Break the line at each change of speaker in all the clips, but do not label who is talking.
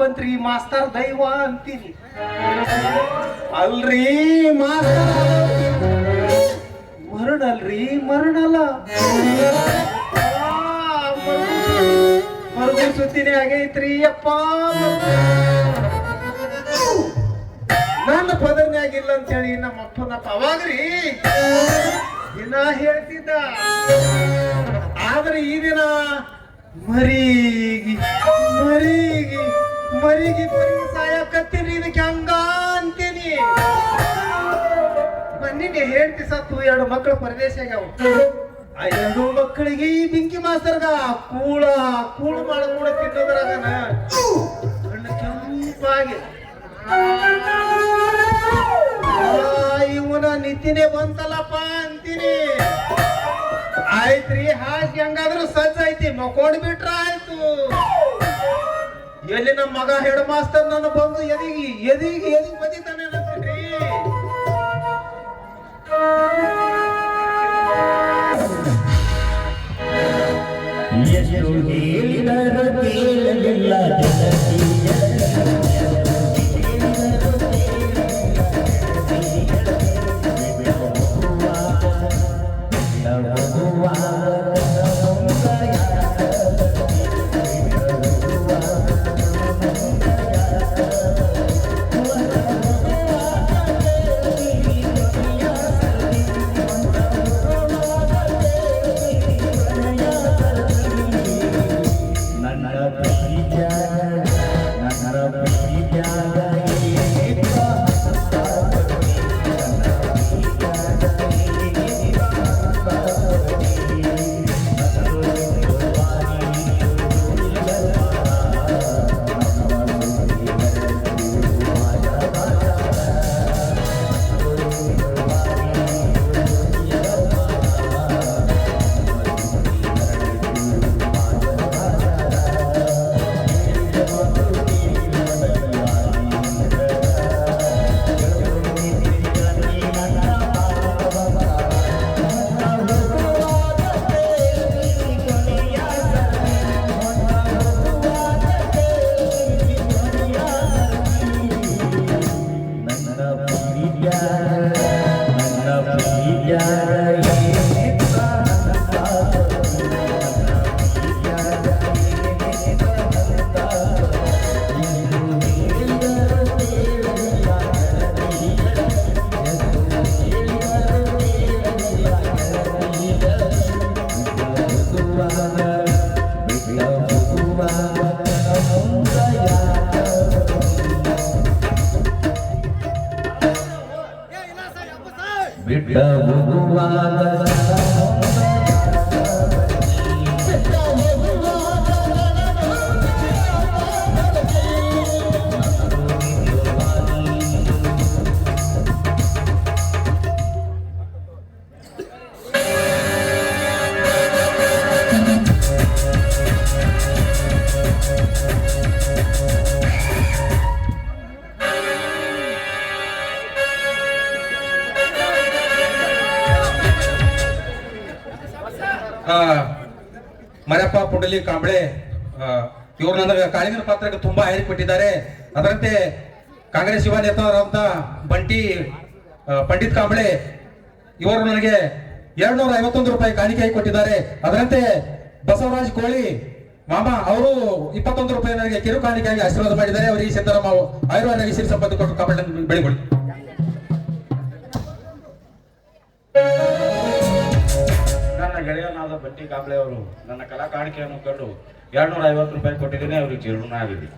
ಬಂತ್ರಿ master ದೈವ ಅಂತೀನಿ. ಅಲ್ರಿ ಮಾಸ್ತರ್ ಮರಡಲ್ರಿ, ಮರಡಲ್ಲ, ಮರಡು ಸುದ್ದಿನೇ ಆಗೈತ್ರಿ ಅಪ್ಪ. ನನ್ನ ಪದನೇ ಆಗಿಲ್ಲ ಅಂತೇಳಿ ನಮ್ಮ ಅಪ್ಪನಪ್ಪ ಅವಾಗ್ರಿ ದಿನ ಹೇಳ್ತಿದ್ದ. ಆದ್ರೆ ಈ ದಿನ ಮರಿಗಿ ಮರಿಗಿ ಮರಿಗಿ ಮರಿಗಿ ಸಾಯಕತ್ತೀನಿ. ಇದಕ್ಕೆ ಹಂಗ ಅಂತೀನಿ. ಮನ್ನಿಗೆ ಹೇಳ್ತಿ ಸತ್ತು 2 ಮಕ್ಕಳು ಪರದೇಶ ಆಗ್ಯಾವ. ಆ 2 ಮಕ್ಕಳಿಗೆ ಈ ಬೆಂಕಿ ಮಾಸ್ತರ್ಗ ಕೂಳು ಮಾಡ ಕೂಡ ತಿನ್ನೋದ್ರಾಗನ ಕಣ್ಣು ಕೆಂಪಾಗಿ ಇವನ ನಿಂತಿನೇ ಬಂತಲ್ಲಪ್ಪ ಅಂತೀನಿ. ಆಯ್ತ್ರಿ, ಹಾಗೆ ಹಂಗಾದ್ರೂ ಸಜ್ಜ ಐತಿ, ಮಕ್ಕೊಂಡ್ ಬಿಟ್ರ ಆಯ್ತು. ಎಲ್ಲಿ ನಮ್ಮ ಮಗ ಹೆಡ್ ಮಾಸ್ತರ್ ನನ್ನ ಬಂದು ಎದಿಗೆ ಬದಿತಾನೆ ಅಂತೀನ್ರಿ.
ಎಷ್ಟು ಹೇಳಿದರೂ ಕೇಳಲಿಲ್ಲ ಜನತೆ. ಬಿಟ್ಟ ಹೋಗುವಾಗ
ಮರಪ್ಪ ಪುಂಡಲಿ ಕಾಂಬಳೆ ಇವರು ನನಗೆ ಕಾಳಿಂಗನ ಪಾತ್ರಕ್ಕೆ ತುಂಬಾ ಆಯ್ಕೆ ಕೊಟ್ಟಿದ್ದಾರೆ. ಅದರಂತೆ ಕಾಂಗ್ರೆಸ್ ಯುವ ನೇತಾರರಾದಂತ ಪಂಡಿತ್ ಕಾಂಬಳೆ ಇವರು ನನಗೆ 251 ರೂಪಾಯಿ ಕಾಣಿಕೆ ಕೊಟ್ಟಿದ್ದಾರೆ. ಅದರಂತೆ ಬಸವರಾಜ್ ಕೋಳಿ ಮಾಮ ಅವರು 21 ರೂಪಾಯಿ ನನಗೆ ಕಿರು ಕಾಣಿಕೆಯಾಗಿ ಆಶೀರ್ವಾದ ಮಾಡಿದ್ದಾರೆ. ಅವರಿಗೆ ಸಿದ್ದರಾಮ ಆಯುರ್ವೇದ ಸಿರಿ ಸಂಪತ್ತು ಕೊಟ್ಟು ಕಾಂಬಳೆ ಬೆಳಿಗೊಳ್ಳಿ.
ನನ್ನ ಗೆಳೆಯನಾದ ಬಟ್ಟಿ ಕಾಂಬಳೆ ಅವರು ನನ್ನ ಕಲಾ ಕಾಣಿಕೆಯನ್ನು ಕಂಡು 250 ರೂಪಾಯಿ ಕೊಟ್ಟಿದ್ದೇನೆ. ಅವರಿಗೆ ಚಿರುಣ ಆಗಿದೆ.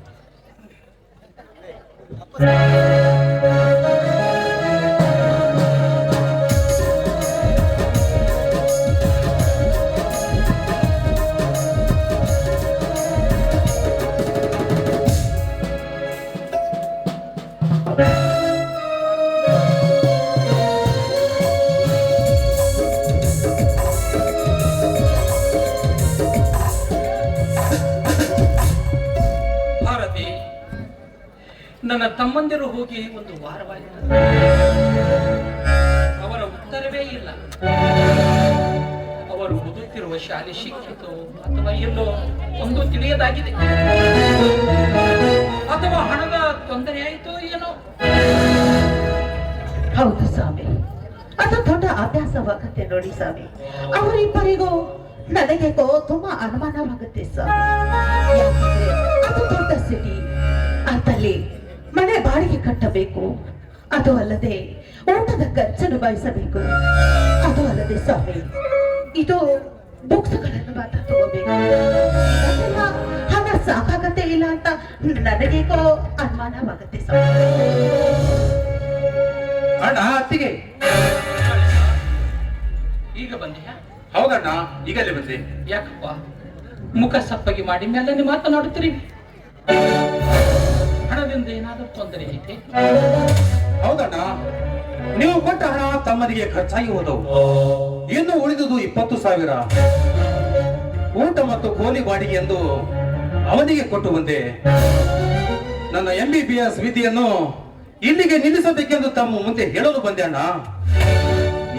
ನನ್ನ ತಮ್ಮಂದಿರು ಹೋಗಿ 1 ವಾರವಾಯಿತು. ಅವರ ಉತ್ತರವೇ ಇಲ್ಲ. ಅವರು ಓದುತ್ತಿರುವ ಶಾಲೆ ಶಿಕ್ಷಿತೋ ಅಥವಾ ಎಲ್ಲೋ ಒಂದು ತಿಳಿಯದಾಗಿದೆ. ಅಥವಾ ಹಣದ ತೊಂದರೆ ಆಯಿತು ಏನೋ?
ಹೌದು ಸ್ವಾಮಿ, ಅದು ದೊಡ್ಡ ಅಭ್ಯಾಸವಾಗುತ್ತೆ ನೋಡಿ ಸ್ವಾಮಿ. ಅವರಿಬ್ಬರಿಗೂ ನನಗೇಕೋ ತುಂಬಾ ಅನುಮಾನವಾಗುತ್ತೆ ಸ್ವಾಮಿ. ಯಾಕಂದ್ರೆ ಅದು ದೊಡ್ಡ ಸಿಟಿ, ಅಲ್ಲಿ ಮನೆ ಬಾಡಿಗೆ ಕಟ್ಟಬೇಕು, ಅದು ಅಲ್ಲದೆ ಊಟದ ಖರ್ಚನ್ನು ಬಯಸಬೇಕು, ಅದು ಅಲ್ಲದೆ ಸ್ವಾಮಿ ಇದು ಬುಕ್ಸ್ಗಳನ್ನು ಮಾತ್ರ ತಗೋಬೇಕು. ಇದಕ್ಕೆಲ್ಲ ಹಣ ಸಾಕಾಗತ್ತೆ ಇಲ್ಲ ಅಂತ ನನಗೇಕೋ ಅನುಮಾನವಾಗುತ್ತೆ ಸ್ವಾಮಿ.
ಅಣ್ಣ ಅತ್ತಿಗೆ
ಈಗ ಬಂದೆಯಾ?
ಹೌದಣ್ಣ, ಈಗಲೇ ಬಂದೆ.
ಯಾಕಪ್ಪ ಮುಖ ಸಪ್ಪಗೆ ಮಾಡಿ ಮೇಲೆ ಮಾತನಾಡುತ್ತೀರಿ? ಹಣದಿಂದ ಏನಾದರೂ ತೊಂದರೆ ಐತೆ?
ಹೌದಣ್ಣ, ನೀವು ಕೊಟ್ಟ ಹಣ ತಮ್ಮನಿಗೆ ಖರ್ಚಾಗಿ ಹೋದವು. ಇನ್ನು ಉಳಿದುದು 20,000 ಊಟ ಮತ್ತು ಕೋಲಿ ಬಾಡಿಗೆ ಎಂದು ಅವನಿಗೆ ಕೊಟ್ಟು ಬಂದೆ. ನನ್ನ MBBS ವಿಧಿಯನ್ನು ಇಲ್ಲಿಗೆ ನಿಲ್ಲಿಸಬೇಕೆಂದು ತಮ್ಮ ಮುಂದೆ ಹೇಳಲು ಬಂದೆ ಅಣ್ಣ.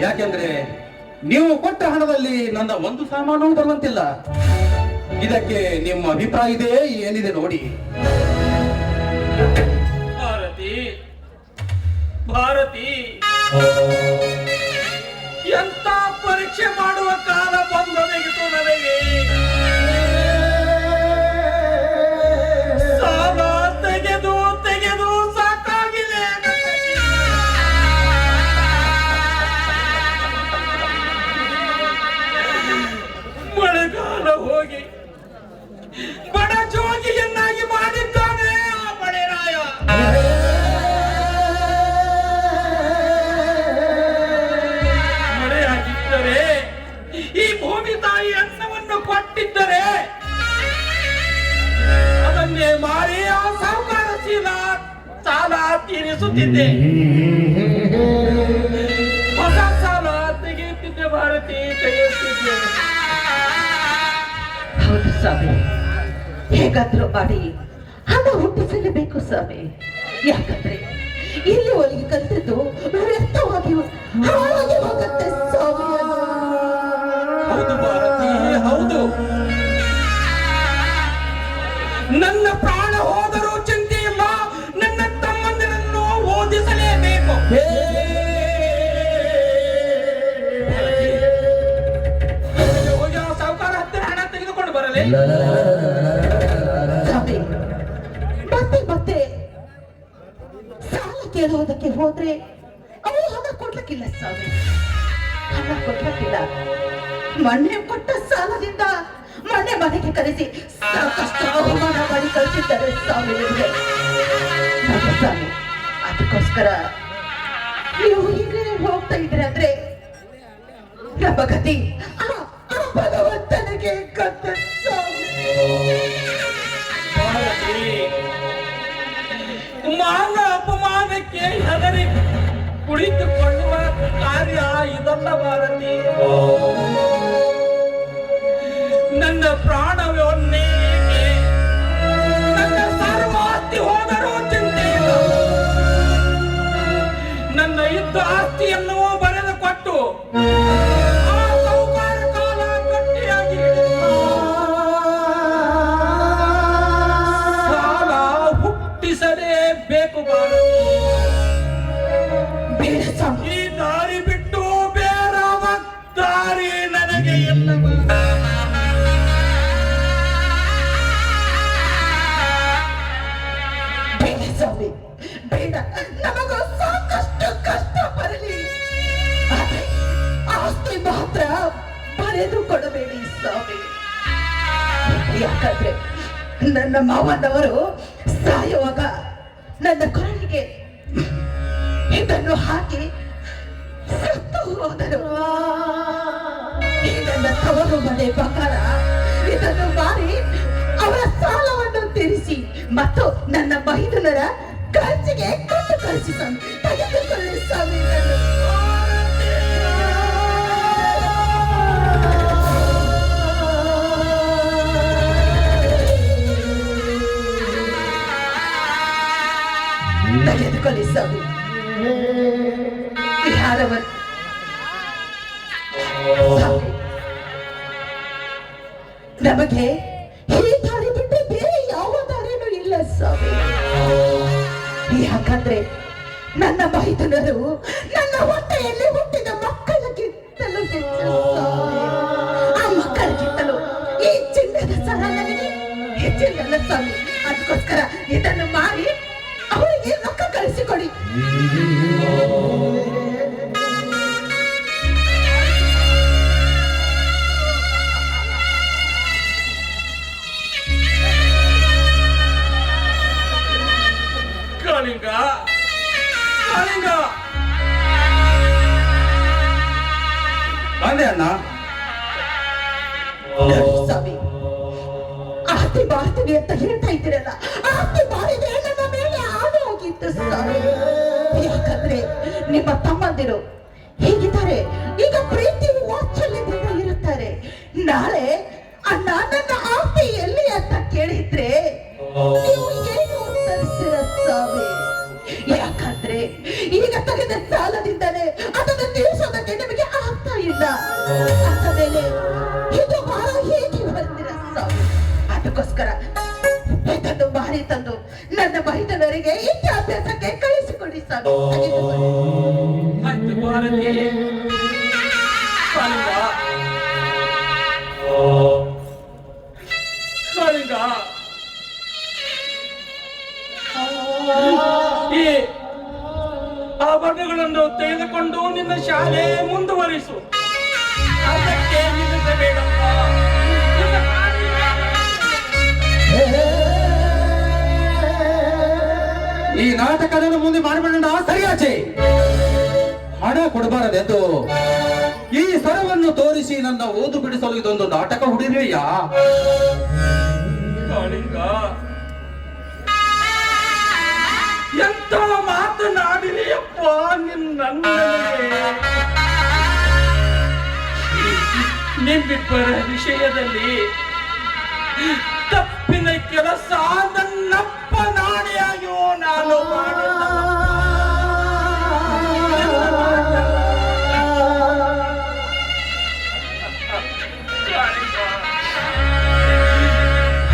ಯಾಕೆಂದ್ರೆ ನೀವು ಕೊಟ್ಟ ಹಣದಲ್ಲಿ ನನ್ನ ಒಂದು ಸಾಮಾನು ಬರುವಂತಿಲ್ಲ. ಇದಕ್ಕೆ ನಿಮ್ಮ ಅಭಿಪ್ರಾಯ ಇದೆ ಏನಿದೆ ನೋಡಿ.
ಭಾರತಿ, ಭಾರತಿ, ಎಂತ ಪರೀಕ್ಷೆ ಮಾಡುವ ಕಾಲ ಬಂದೊದಗಿತು ನನಗೆ. ಸಾಲ ತೆಗೆದು ತೆಗೆದು ಸಾಕಾಗಿದೆ. ಮಳೆಗಾಲ ಹೋಗಿ ಬಡ ಜೋಗಿಯನ್ನಾಗಿ ಮಾಡಿದ್ದಾನೆ ಆ ಬಳೆರಾಯ. ಮಳೆಯಾಗಿದ್ದರೆ ಈ ಭೂಮಿ ತಾಯಿ ಅನ್ನವನ್ನು ಕೊಟ್ಟಿದ್ದರೆ ಅದನ್ನೇ ಮಾರಿ ಆ ಸಾಹುಕಾರ ಸಾಲ ತೀರಿಸುತ್ತಿದ್ದೆ. ಹೊಸ ಸಾಲ ತೆಗೆಯುತ್ತಿದ್ದೆ ಭಾರತಿ, ತೆಗೆಯುತ್ತಿದ್ದೆ.
ಹೌದು ಸ್ವಾಮಿ, ಹೇಗಾದ್ರೂ ಮಾಡಿ ಹಣ ಹುಟ್ಟಿಸಲೇಬೇಕು ಸ್ವಾಮಿ. ಯಾಕಂದ್ರೆ ಇಲ್ಲಿ ಒಳಗೆ ಕಲ್ತಿದ್ದು ವ್ಯರ್ಥವಾಗಿ ಹಾಳಾಗಿ ಹೋಗುತ್ತೆ ಸ್ವಾಮಿ.
ಹೌದು ಭಾರತಿ, ಹೌದು. ನನ್ನ ಪ್ರಾಣ ಹೋದರೂ ಚಿಂತೆ ಇಲ್ಲ, ನನ್ನ ತಮ್ಮಂದಿರನ್ನು ಓದಿಸಲೇಬೇಕು. ಹೋಗಿ ಆ ಸಾಹುಕಾರ ಹತ್ತಿರ ಹಣ ತೆಗೆದುಕೊಂಡು ಬರಲಿ.
ಸ್ವಾಮಿ, ಮತ್ತೆ ಮತ್ತೆ ಸಾಲ ಕೇಳುವುದಕ್ಕೆ ಹೋದ್ರೆ ಅವರು ಹಣ ಕೊಡ್ಲಿಕ್ಕಿಲ್ಲ ಸ್ವಾಮಿ, ಹಣ ಕೊಡ್ಲಿಕ್ಕಿಲ್ಲ. ಮೊನ್ನೆ ಕೊಟ್ಟ ಸಾಲದಿಂದ ಮೊನ್ನೆ ಮನೆಗೆ ಕರೆಸಿ ಸಾಕಷ್ಟು ಅವಮಾನ ಮಾಡಿ ಕಳಿಸಿದ್ದಾರೆ ಸ್ವಾಮಿ ನಿಮಗೆ. ಹೌದು ಸ್ವಾಮಿ, ಅದಕ್ಕೋಸ್ಕರ ನೀವು ಹೀಗೆ ಹೋಗ್ತಾ ಇದ್ರೆ ಅಂದ್ರೆ ನಮ್ಮ ಗತಿ ಆ ಭಗವಂತನಿಗೆ ಗೊತ್ತು ಸ್ವಾಮಿ.
ಭಾರತಿ, ಮಾನ ಅಪಮಾನಕ್ಕೆ ಹೆದರಿ ಕುಳಿತುಕೊಳ್ಳುವ ಕಾರ್ಯ ಇದಲ್ಲ ಭಾರತಿ. ನನ್ನ ಪ್ರಾಣವನ್ನೇ ನನ್ನ ಸರ್ವಾಸ್ತಿ ಹೋದರೂ ಚಿಂತೆ ಇಲ್ಲ. ನನ್ನ ಇದ್ದ ಆಸ್ತಿಯನ್ನು ಬರೆದು ಕೊಟ್ಟು ಆ ಸಾಹುಕಾರ ಕಾಲ ಗಟ್ಟಿಯಾಗಿ ಸಾಲ ಹುಟ್ಟಿಸಲೇಬೇಕು ಭಾರತಿ.
ಬೇಡ ಸ್ವಾಮಿ,
ಈ ದಾರಿ ಬಿಟ್ಟು ಬೇರಾವ ದಾರಿ ನನಗೆ ಇಲ್ಲ.
ಬೇಡ ಸ್ವಾಮಿ, ಬೇಡ. ನಮಗೂ ಸಾಕಷ್ಟು ಕಷ್ಟ ಬರಲಿ, ಆದ್ರೆ ಆಸ್ತಿ ಮಾತ್ರ ಬರೆದು ಕೊಡಬೇಡಿ ಸ್ವಾಮಿ. ಯಾಕಂದ್ರೆ ನನ್ನ ಮಾವನವರು ಸಾಯುವಾಗ ನನ್ನ ಕೊರಳಿಗೆ ಇದನ್ನು ಹಾಕಿ ಸತ್ತು ಹೋದರು. ಈ ನನ್ನ ತವರು ಮನೆ ಬಂಗಾರ ಇದನ್ನು ಮಾರಿ ಅವರ ಸಾಲವನ್ನು ತೀರಿಸಿ ಮತ್ತು ನನ್ನ ಮಹಿಳೆಯರ ಖರ್ಚಿಗೆ ಕೊಟ್ಟು ಕಳಿಸಿ ಸ್ವಾಮಿ. ತೆಗೆದುಕೊಳ್ಳಿ ಸ್ವಾಮಿ. ತೆಗೆದುಕೊಳ್ಳಿ ಸ್ವಾಮಿ. ಯಾರವರು ಸ್ವಾಮಿ, ನಮಗೆ ಈ ದಾರಿ ಬಿಟ್ಟು ಬೇರೆ ಯಾವ ದಾರಿನೂ ಇಲ್ಲ ಸ್ವಾಮಿ. ಯಾಕಂದ್ರೆ ನನ್ನ ಮೈದುನರು ನನ್ನ ಹೊಟ್ಟೆಯಲ್ಲಿ ಹುಟ್ಟಿದ ಮಕ್ಕಳಿಗಿಂತಲೂ ಹೆಚ್ಚು ಸ್ವಾಮಿ. ಆ ಮಕ್ಕಳಿಗಿಂತಲೂ ಈ ಚಿನ್ನದ ಸರ ನನಗೆ ಹೆಚ್ಚಿನಲ್ಲ ಸ್ವಾಮಿ. ಅದಕ್ಕೋಸ್ಕರ ಇದನ್ನು ಮಾರಿ ಅವರಿಗೆ ರೊಕ್ಕ ಕಳಿಸಿಕೊಡಿ.
ಕಾಳಿಂಗ ಕಾಳಿಂಗ
ಬಂದೆ ಅಣ್ಣ.
ಸ್ವಾಮಿ, ಆಸ್ತಿ ಮಾಡ್ತೀನಿ ಅಂತ ಹೇಳ್ತಾ ಇದ್ದೀರಲ್ಲ, ಆಸ್ತಿ ಮಾಡಿದ್ರೆ ನನ್ನ ಮೇಲೆ ಆಣೆ ಹೋಗಿತ್ತು ಸ್ವಾಮಿ. ಯಾಕಂದ್ರೆ ನಿಮ್ಮ ತಮ್ಮಂದಿರು ಹೀಗಿದ್ದಾರೆ, ಈಗ ಪ್ರೀತಿ ವಾತ್ಸಲ್ಯದಿಂದ ಇರುತ್ತಾರೆ. ನಾಳೆ ಅಣ್ಣ ನನ್ನ ಆಸ್ತಿ ಎಲ್ಲಿ ಅಂತ ಕೇಳಿದ್ರೆ ನೀವು ಏನು ಉತ್ತರಿಸ್ತೀರ ಸ್ವಾಮಿ? ಯಾಕಂದ್ರೆ ಈಗ ತೆಗೆದ ಸಾಲದಿಂದಲೇ ಅದನ್ನು ತೀರಿಸೋದಕ್ಕೆ ನಿಮಗೆ ಆಗ್ತಾ ಇಲ್ಲ. ಅಂದ ಮೇಲೆ ಇದು ಭಾರ ಹೇಗೆ ಬರ್ತೀರ ಸ್ವಾಮಿ? ಅದಕ್ಕೋಸ್ಕರ ಇದನ್ನು ಮಾರಿ ತಂದು ನನ್ನ ಮೈದನರಿಗೆ ವಿದ್ಯಾಭ್ಯಾಸಕ್ಕೆ ಕಳಿಸಿಕೊಡಿ ಸ್ವಾಮಿ.
ಆಯ್ತು ಭಾರತಿ. ಕಾಳಿಂಗ ಕಾಳಿಂಗ ಈ ಆಭರಣಗಳನ್ನು ತೆಗೆದುಕೊಂಡು ನಿನ್ನ ಶಾಲೆ ಮುಂದುವರಿಸು. ಅದಕ್ಕೆ ನಿಲ್ಲಿಸಬೇಡಪ್ಪ.
ಈ ನಾಟಕದ ಮುಂದೆ ಮಾಡಬೇಡ, ಸರಿಯಾಚೆ. ಹಣ ಕೊಡಬಾರದೆಂದು ಈ ಸರವನ್ನು ತೋರಿಸಿ ನನ್ನ ಓದು ಬಿಡಿಸಲು ಇದೊಂದು ನಾಟಕ ಹುಡಿರುವೆಯಾ?
ಕಾಳಿಂಗ ಎಂತ ಮಾತನಾಡಿದೆಯಪ್ಪ ನಿನ್ನ ನಿಮ್ಮಿಬ್ಬರ ವಿಷಯದಲ್ಲಿ ತಪ್ಪಿನ ಕೆಲಸ ನನ್ನಪ್ಪ ನಾಣಿಯಾಗಿಯೋ ನಾನು ಮಾಡಿಲ್ಲ.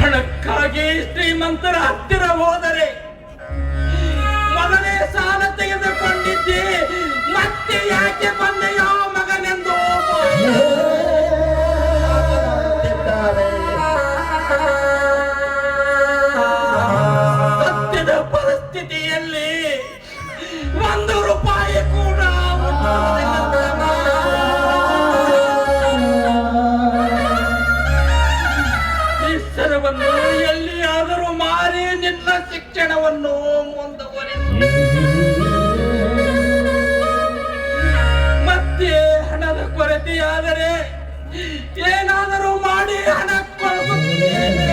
ಹಣಕ್ಕಾಗಿ ಶ್ರೀಮಂತರ ಹತ್ತಿರ ಹೋದರೆ ಮೊದಲೇ ಸಾಲ ತೆಗೆದುಕೊಂಡಿದ್ದೆ, ಮತ್ತೆ ಯಾಕೆ ಬಂದೆಯೋ ಮಗನೆಂದು ಸತ್ಯದ ಪರಿಸ್ಥಿತಿಯಲ್ಲಿ 1 ರೂಪಾಯಿ ಕೂಡ ಈ ಸರವನ್ನು ಎಲ್ಲಿಯಾದರೂ ಮಾರಿ ನಿನ್ನ ಶಿಕ್ಷಣವನ್ನು ಮುಂದುವರಿಸು. ಮತ್ತೆ ಹಣದ ಕೊರತೆಯಾದರೆ ಏನಾದರೂ ಮಾಡಿ ಹಣ ಕೊಡಿಸುತ್ತೇನೆ.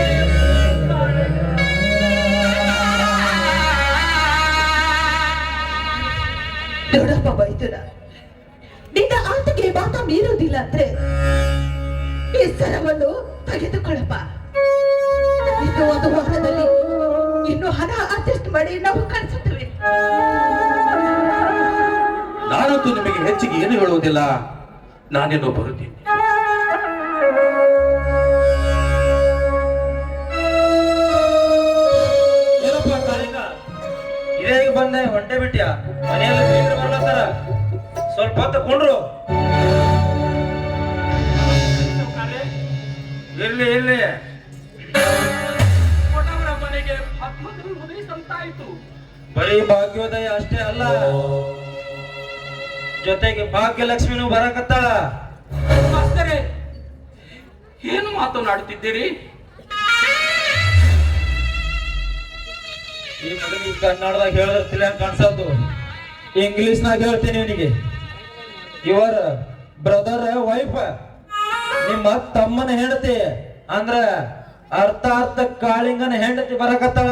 ನೋಡಪ್ಪ ಬೈದುನ, ನಿನ್ನ ಆತಗೆ ಮಾತ ಮೀರುವುದಿಲ್ಲ ಅಂದ್ರೆ ಈ ಸರವನ್ನು ತೆಗೆದುಕೊಳ್ಳಪ್ಪ. ಇದು 1 ವಾರದಲ್ಲಿ ಇನ್ನು ಹಣ ಅಡ್ಜಸ್ಟ್ ಮಾಡಿ ನಾವು ಕಳಿಸುತ್ತೇವೆ.
ನಾನಂತೂ ನಿಮಗೆ ಹೆಚ್ಚಿಗೆ ಏನು ಹೇಳುವುದಿಲ್ಲ. ನಾನೇನೋ ಬರುತ್ತೇನೆ.
ಏನಪ್ಪ ಕಾಳಿಂಗ, ಇದೇ ಈಗ ಬಂದೆ ಹೊಂಟೆ ಬಿಟ್ಟ್ಯಾ? ಮನೆಯಲ್ಲಿ ಬೀಗರು ಬರ್ಲತ್ತಾರ, ಸ್ವಲ್ಪ ಹೊತ್ತು ಕೊಂಡ್ರು. ಇರ್ಲಿ ಇರ್ಲಿ.
ಕೊಡವರ ಮನೆಗೆ ಮದುವೆ ಮುಗಿಸಂತಾಯ್ತು.
ಬರೀ ಭಾಗ್ಯೋದಯ ಅಷ್ಟೇ ಅಲ್ಲ, ಜೊತೆಗೆ ಭಾಗ್ಯಲಕ್ಷ್ಮಿನೂ ಬರಕತ್ತಾಳ.
ಮಾಸ್ತರೇ, ಏನು ಮಾತನಾಡುತ್ತಿದ್ದೀರಿ?
ಈ ಮಗನಿಗೆ ಕನ್ನಡದಾಗ ಹೇಳಿರ್ತಿಲ್ಲ ಅಂತ ಕಾಣಿಸೋದು, ಇಂಗ್ಲಿಷ್ನಾಗ ಹೇಳ್ತೀನಿ ಅವನಿಗೆ. ಯುವರ್ ಬ್ರದರ್ ವೈಫ್, ನಿಮ್ಮ ತಮ್ಮನ ಹೆಂಡತಿ ಅಂದ್ರ ಅರ್ಥ ಕಾಳಿಂಗನ ಹೆಂಡತಿ ಬರಕತ್ತಾಳ.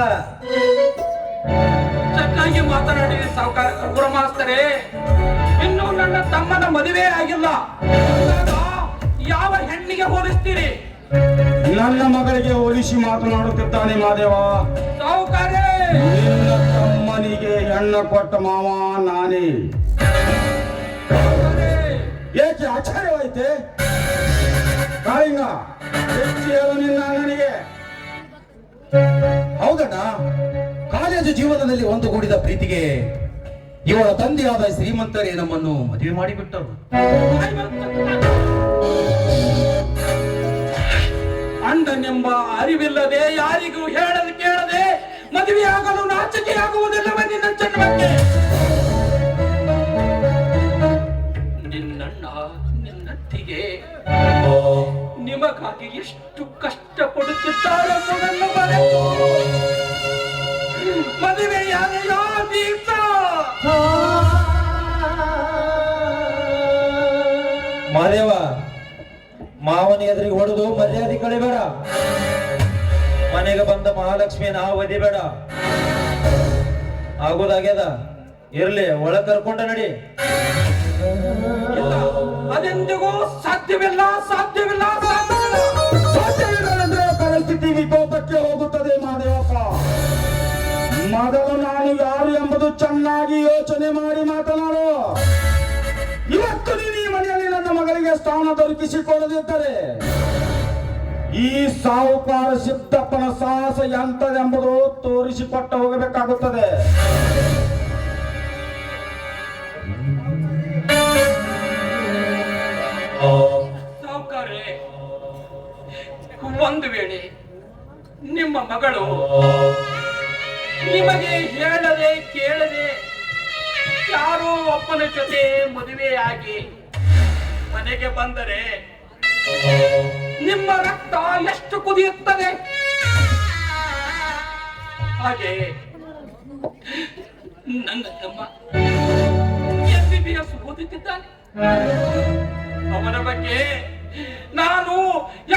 ಚೆನ್ನಾಗಿ ಮಾತನಾಡಿದ ಸಾವುಕಾರ ಗುರುಮಾಸ್ತರೇ. ಇನ್ನು ನನ್ನ ತಮ್ಮನ ಮದುವೆ ಆಗಿಲ್ಲ, ಯಾವ ಹೆಣ್ಣಿಗೆ ಹೋಲಿಸ್ತೀರಿ?
ನನ್ನ ಮಗಳಿಗೆ ಹೋಲಿಸಿ ಮಾತನಾಡುತ್ತಿದ್ದಾನೆ ಮಾದೇವ.
ಸಾವುಕಾರೇ,
ನಿನ್ನ ತಮ್ಮನಿಗೆ ಹೆಣ್ಣು ಕೊಟ್ಟ ಮಾವ ನಾನೇ. ಏಕೆ ಆಶ್ಚರ್ಯವಾಯ್ತೆ ಕಾಳಿಂಗ? ಹೆಚ್ಚು ಹೇಳು ನಿನ್ನ ಅಣ್ಣನಿಗೆ.
ಹೌದಣ್ಣ, ಕಾಲೇಜು ಒಂದು ಜೀವನದಲ್ಲಿ ಒಂದುಗೂಡಿದ ಪ್ರೀತಿಗೆ ಇವಳ ತಂದೆಯಾದ ಶ್ರೀಮಂತರೇ ನಮ್ಮನ್ನು ಮದುವೆ ಮಾಡಿಬಿಟ್ಟರು.
ಅಣ್ಣನೆಂಬ ಅರಿವಿಲ್ಲದೆ ಯಾರಿಗೂ ಹೇಳದೆ ಕೇಳದೆ ಮದುವೆಯಾಗಲು ನಾಚಿಕೆಯಾಗುವುದಿಲ್ಲವೇ ನಿನ್ನ ಜನ್ಮಕ್ಕೆ? ನಿನ್ನಣ್ಣ ನಿನ್ನತ್ತಿಗೆ ನಿಮಗಾಗಿ ಎಷ್ಟು ಕಷ್ಟಪಡುತ್ತಿದ್ದಾರೆಂಬುದನ್ನು ಮರೆತು ಮದುವೆಯಾದೆಯೋ ದೀಕ್ಷ?
ಮಾದೇವ, ಮಾವನ ಎದುರಿಗೆ ಹೊಡೆದು ಮರ್ಯಾದೆ ಕಳಿಬೇಡ. ಮನೆಗೆ ಬಂದ ಮಹಾಲಕ್ಷ್ಮಿನ ಒದಿಬೇಡ. ಆಗೋದಾಗ್ಯದ, ಇರ್ಲಿ, ಒಳ ಕರ್ಕೊಂಡ ನಡಿ.
ಇಲ್ಲ, ಅದೆಂದಿಗೂ ಸಾಧ್ಯವಿಲ್ಲ, ಸಾಧ್ಯವಿಲ್ಲ,
ಸಾಧ್ಯವಿಲ್ಲವೆಂದ್ರೆ ಪರಿಸ್ಥಿತಿ ವಿಕೋಪಕ್ಕೆ ಹೋಗುತ್ತದೆ ಮಾದೇವಪ್ಪ. ಮೊದಲು ನಾನು ಯಾರು ಎಂಬುದು ಚೆನ್ನಾಗಿ ಯೋಚನೆ ಮಾಡಿ ಮಾತನಾಡು. ಇವತ್ತು ನೀನು ಈ ಮನೆಯಲ್ಲಿ ನನ್ನ ಮಗಳಿಗೆ ಸ್ಥಾನ ದೊರಕಿಸಿಕೊಡದಿದ್ದರೆ ಈ ಸಾಹುಕಾರ ಸಿದ್ದಪ್ಪನ ಸಾಹಸ ಎಂತದೆಂಬುದು ತೋರಿಸಿಕೊಟ್ಟು ಹೋಗಬೇಕಾಗುತ್ತದೆ.
ಸಾಹುಕಾರೇ, ಒಂದು ವೇಳೆ ನಿಮ್ಮ ಮಗಳು ನಿಮಗೆ ಹೇಳದೆ ಕೇಳದೆ ಯಾರೋ ಒಬ್ಬನ ಜೊತೆ ಮದುವೆಯಾಗಿ ಮನೆಗೆ ಬಂದರೆ ನಿಮ್ಮ ರಕ್ತ ಎಷ್ಟು ಕುದಿಯುತ್ತದೆ? ಹಾಗೆ ನನ್ನ ತಮ್ಮ MBBS ಓದುತ್ತಿದ್ದಾನೆ. ಅವನ ಬಗ್ಗೆ ನಾನು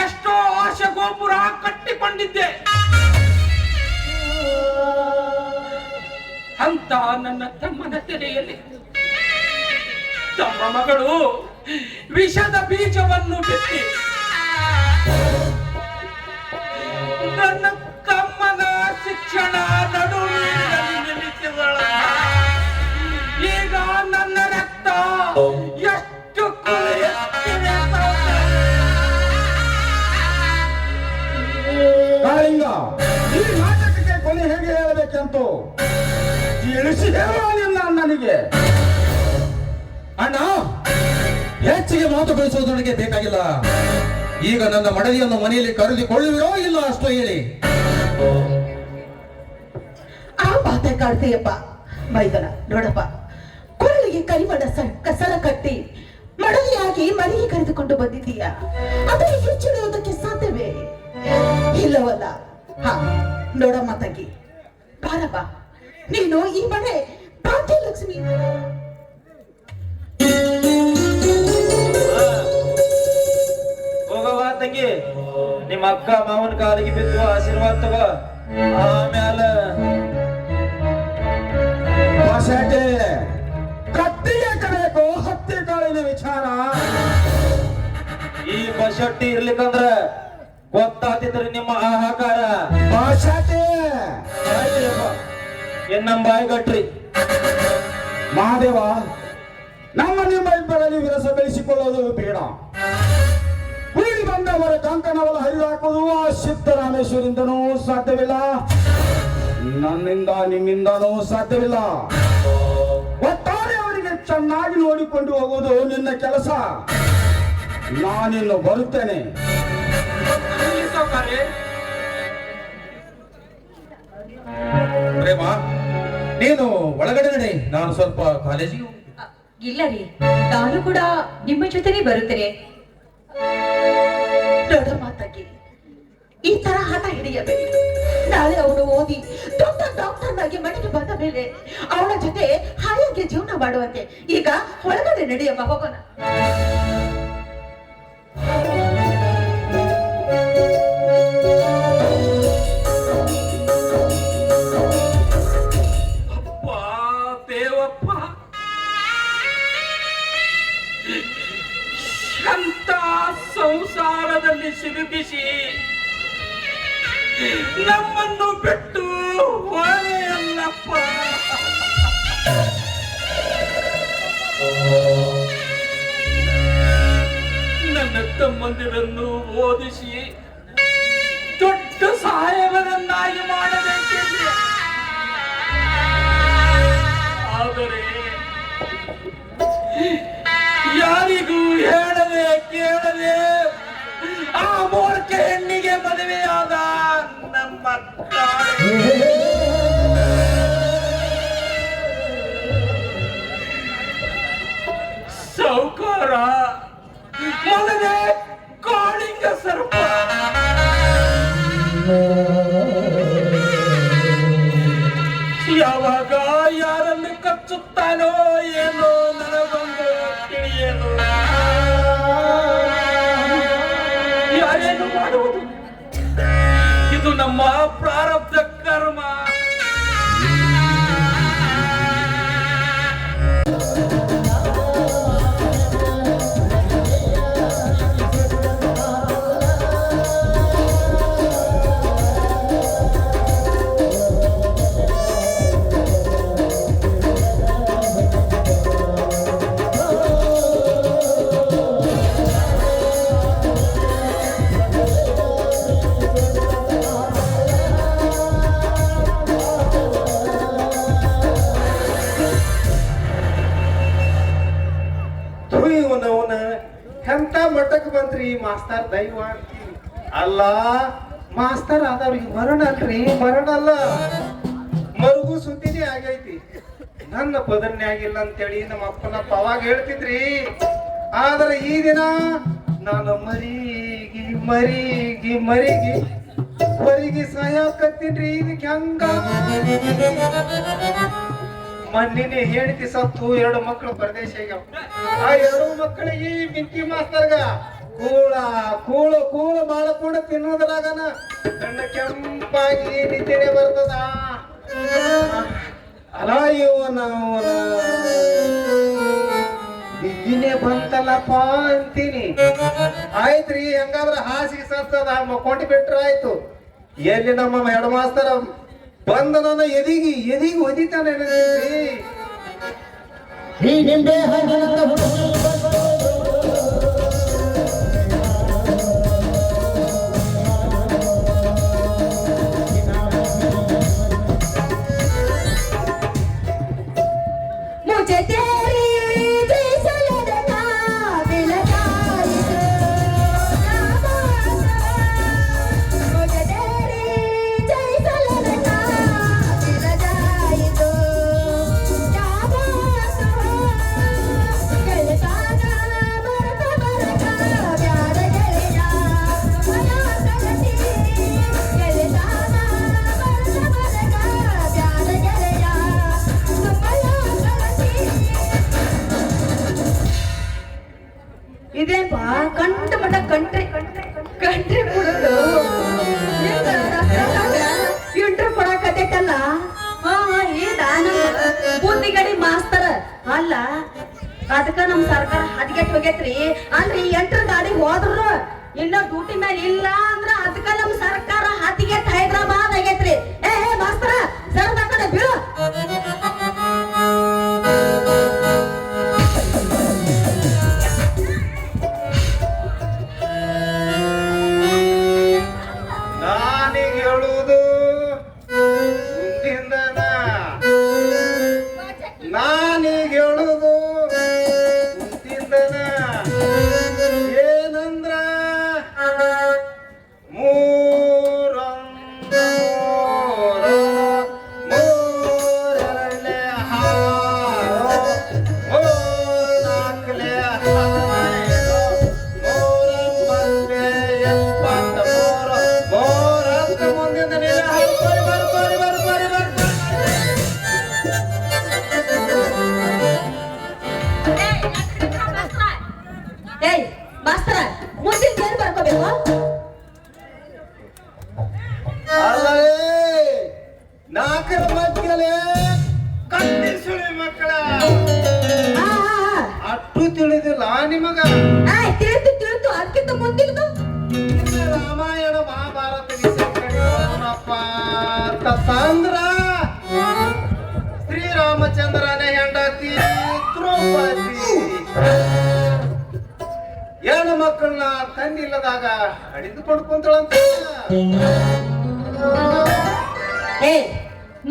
ಎಷ್ಟೋ ಆಶೆ ಗೋಪುರ ಕಟ್ಟಿಕೊಂಡಿದ್ದೆ. ಅಂತ ನನ್ನ ತಮ್ಮನ ತೆರೆಯಲ್ಲಿ ತಮ್ಮ ಮಗಳು ವಿಷದ ಬೀಜವನ್ನು ಬಿತ್ತಿ ನನ್ನ ತಮ್ಮನ ಶಿಕ್ಷಣ ನಡುವಿನಲ್ಲಿ ನಿಲ್ಲಿಸಿದಳ. ಈಗ ನನ್ನ ರಕ್ತ ಎಷ್ಟು ಕುದಿಯುತ್ತಿದೆ
ಕಾಳಿಂಗ, ಈ ನಾಟಕಕ್ಕೆ ಕೊನೆ ಹೇಗೆ ಹೇಳಬೇಕಂತೂ ತಿಳಿಸಿ ಹೇಳುವ ನಿನ್ನ ಅಣ್ಣನಿಗೆ.
ಅಣ್ಣ, ಹೆಚ್ಚಿಗೆ ಮಾತು ಬೆಳೆಸೋದು ನನಗೆ ಬೇಕಾಗಿಲ್ಲ. ಈಗ ನನ್ನ ಮಡದಿಯನ್ನು ಮನೆಯಲ್ಲಿ ಕರೆದುಕೊಳ್ಳುವಿರೋ ಇಲ್ಲ ಅಷ್ಟೋ ಹೇಳಿ.
ಆ ಮಾತೆ ಕಾಡ್ತೀಯಪ್ಪ ಮೈದನ. ನೋಡಪ್ಪ, ಕೊರಳಿಗೆ ಕೈಮಡ ಕಸರ ಕಟ್ಟಿ ಮಡದಿಯಾಗಿ ಮನೆಗೆ ಕರೆದುಕೊಂಡು ಬಂದಿದ್ದೀಯಾ? ಅದನ್ನು ಮುಚ್ಚಿಡುವುದಕ್ಕೆ ಸಾಧ್ಯವೇ? ಇಲ್ಲವಲ್ಲ. ಹಾ, ನೋಡಮ್ಮ ತಂಗಿ, ಬಾರಪ್ಪ, ನೀನು ಈ ಮನೆ ಭಾಗ್ಯಲಕ್ಷ್ಮಿ.
ಹೋಗವ ತಂಗಿ, ನಿಮ್ಮ ಅಕ್ಕ ಮಾವನ ಕಾಲಿಗೆ ಬಿದ್ದು ಆಶೀರ್ವಾದ ತಗೋ. ಆಮ್ಯಾಲ
ಬಸಟೆ ಕತ್ತಿಗೆ ಕಬೇಕು ಹತ್ತಿ ಕಾಳಿನ ವಿಚಾರ.
ಈ ಬಸಟ್ಟಿ ಇರ್ಲಿಕ್ಕಂದ್ರ ಗೊತ್ತಾತಿದ್ರಿ ನಿಮ್ಮ ಹಾಹಾಕಾರ.
ಬಸಟೆ
ಎನ್ನಂ ಬಾಯಿ ಗಟ್ರಿ.
ಮಹಾದೇವ, ನಮ್ಮ ನಿಮ್ಮ ಇಬ್ಬರಲ್ಲಿ ವಿರಸ ಬೆಳೆಸಿಕೊಳ್ಳೋದು ಬೇಡ. ಕೂಡಿ ಬಂದವರ ಕಂಕಣವನ್ನು ಹರಿದಾಕುವುದು ಆ ಸಿದ್ದರಾಮೇಶ್ವರಿಂದನೂ ಸಾಧ್ಯವಿಲ್ಲ, ನನ್ನಿಂದ ನಿಮ್ಮಿಂದನೂ ಸಾಧ್ಯವಿಲ್ಲ. ಒಟ್ಟಾರೆ ಅವರಿಗೆ ಚೆನ್ನಾಗಿ ನೋಡಿಕೊಂಡು ಹೋಗುವುದು ನಿನ್ನ ಕೆಲಸ. ನಾನಿನ್ನು ಬರುತ್ತೇನೆ.
ಪ್ರೇಮ, ನೀನು ಒಳಗಡೆ ನಡೆ, ನಾನು ಸ್ವಲ್ಪ ಕಾಲೇಜಿಗೆ ಹೋಗ್ತೀನಿ.
ಇಲ್ಲ ರೀ, ನಾನು ಕೂಡ ನಿಮ್ಮ ಜೊತೆನೆ ಬರುತ್ತೇನೆ.
ನೋಡಮ್ಮ ತಂಗಿ, ಈ ತರ ಹಠ ಹಿಡಿಯಬೇಡಿ. ನಾಳೆ ಅವನು ಓದಿ ದೊಡ್ಡ ಡಾಕ್ಟರ್ನಾಗಿ ಮನೆಗೆ ಬಂದ ಮೇಲೆ ಅವಳ ಜೊತೆ ಹಾಯಾಗಿ ಜೀವನ ಮಾಡುವಂತೆ. ಈಗ ಒಳಗಡೆ ನಡೆಯಮ್ಮ, ಹೋಗೋಣ.
ದೇವಪ್ಪ, ಅಂತ ಸಂಸಾರದಲ್ಲಿ ಸಿಲುಕಿಸಿ ನಮ್ಮನ್ನು ಬಿಟ್ಟು ಹೋಯಲ್ಲಪ್ಪ. ನನ್ನ ತಮ್ಮಂದಿರನ್ನು ಓದಿಸಿ ದೊಡ್ಡ ಸಹಾಯವರನ್ನಾಗಿ ಮಾಡಬೇಕೆಂದು ಆದರೆ ಯಾರಿಗೂ ಹೇಳದೆ ಕೇಳದೆ ಆ ಮೂರ್ಖ ಹೆಣ್ಣಿಗೆ ಮದುವೆಯಾದ ನಮ್ಮ ಸೌಕಾರ ಮಗನೇ ಕಾಳಿಂಗ ಸರ್ಪ ಯಾವಾಗ ಯಾರನ್ನು ಕಚ್ಚುತ್ತಾನೋ ಏನೋ ನನಗೊಂದು ತಿಳಿಯಲು ಯಾರೇನು ಮಾಡುವುದು ಇದು ನಮ್ಮ ಪ್ರಾರಬ್ಧ ಕರ್ಮ.
ಅವನ ಎಂತ ಮಟ್ಟಕ್ಕೆ ಬಂತ್ರಿ ಮಾಸ್ತರ್ ದೈವ ಅಂತೀವಿ. ಅಲ್ಲ ಮಾಸ್ತರ್ ಆದವ್ರಿಗೆ ಮರಣ ಅಲ್ರಿ, ಮರಣ ಅಲ್ಲ, ಮರುಗು ಸುದ್ದಿನೇ ಆಗೈತಿ. ನನ್ನ ಪದನ್ನೇ ಆಗಿಲ್ಲ ಅಂತೇಳಿ ನಮ್ಮ ಅಪ್ಪನಪ್ಪ ಅವಾಗ ಹೇಳ್ತಿದ್ರಿ. ಆದ್ರೆ ಈ ದಿನ ನಾನು ಮರಿಗೆ ಸಾಯಕತ್ತೀನ್ರಿ. ಇದಕ್ಕೆ ಹಂಗ ಮೊನ್ನೆ ಹೇಳ್ತಿ ಸತ್ತು 2 ಮಕ್ಕಳು ಪರದೇಶ ಆಗ್ಯಾವ. ಆ 2 ಮಕ್ಕಳಿಗೆ ಮಿಂಕಿ ಮಾಸ್ತರ್ಗ ಕೂಳು ಮಾಡಕೊಂಡು ತಿನ್ನೋದ್ರಾಗನ ಕಣ್ಣ ಕೆಂಪಾಗಿ ನಿದ್ದೆನೆ ಬರ್ತದ. ಅಲ್ಲ ಇವನ ನಿದ್ದೆನೆ ಬಂತಲ್ಲಪ್ಪ ಅಂತೀನಿ. ಆಯ್ತ್ರಿ, ಹಂಗಾದ್ರ ಹಾಸಿಗೆ ಸತ್ತದ ಮಕ್ಕೊಂಡಿ ಬಿಟ್ರ ಆಯ್ತು. ಎಲ್ಲಿ ನಮ್ಮ ಹೆಡ್ ಮಾಸ್ತರ ಬಂದ ನನ್ನ ಎದಿಗೆ ಒದಿತಾನೆ.
मुझे तेरी जैसा लड़का मिल जाए तो मुझे तेरी जैसा लड़का मिल जाए तो क्या बात हो गलता ना बरका प्यार गलिया मना करती गलता ना बरका प्यार गलिया ಇದೇಪ ಕಂಠ ಮಠ ಕಂಟ್ರಿ ಬಿಡೋದು ಇಂಟ್ರ್ ಕೊಡಕತ್ತೈತಲ್ಲ. ಬುದ್ಧಿಗಡಿ ಮಾಸ್ತರ ಅಲ್ಲ, ಅದಕ್ಕ ನಮ್ ಸರ್ಕಾರ ಹದಗೆಟ್ ಹೋಗೈತ್ರಿ. ಅಲ್ರಿ ಎಂಟ್ರ್ ಗಾಡಿ ಹೋದ್ರು ಇನ್ನ ಡ್ಯೂಟಿ ಮೇಲೆ ಇಲ್ಲ ಅಂದ್ರ ಅದಕ್ಕ ನಮ್ ಸರ್ಕಾರ ಹದಗೆಟ್ ಹೈದ್ರಾಬಾದ್ ಆಗೈತ್ರಿ. ಏ ಮಾಸ್ತರ ಸರದ ಕಡೆ ಬೀಳು.
ತಿಳಿದಿಲ್ಲ ನಿಮಗ?
ತಿಳಿದು ಅದಕ್ಕಿಂತ ಮುಂದಿಲ್ದು
ರಾಮಾಯಣ ಮಹಾಭಾರತ ತಂದ್ರ ಶ್ರೀರಾಮಚಂದ್ರನ ಹೆಂಡತಿ ದ್ರೌಪದಿ 2 ಮಕ್ಕಳನ್ನ ತಂದಿಲ್ಲದಾಗ ಹಿಡಿದುಕೊಂಡು ಕುಂತಳಂತ.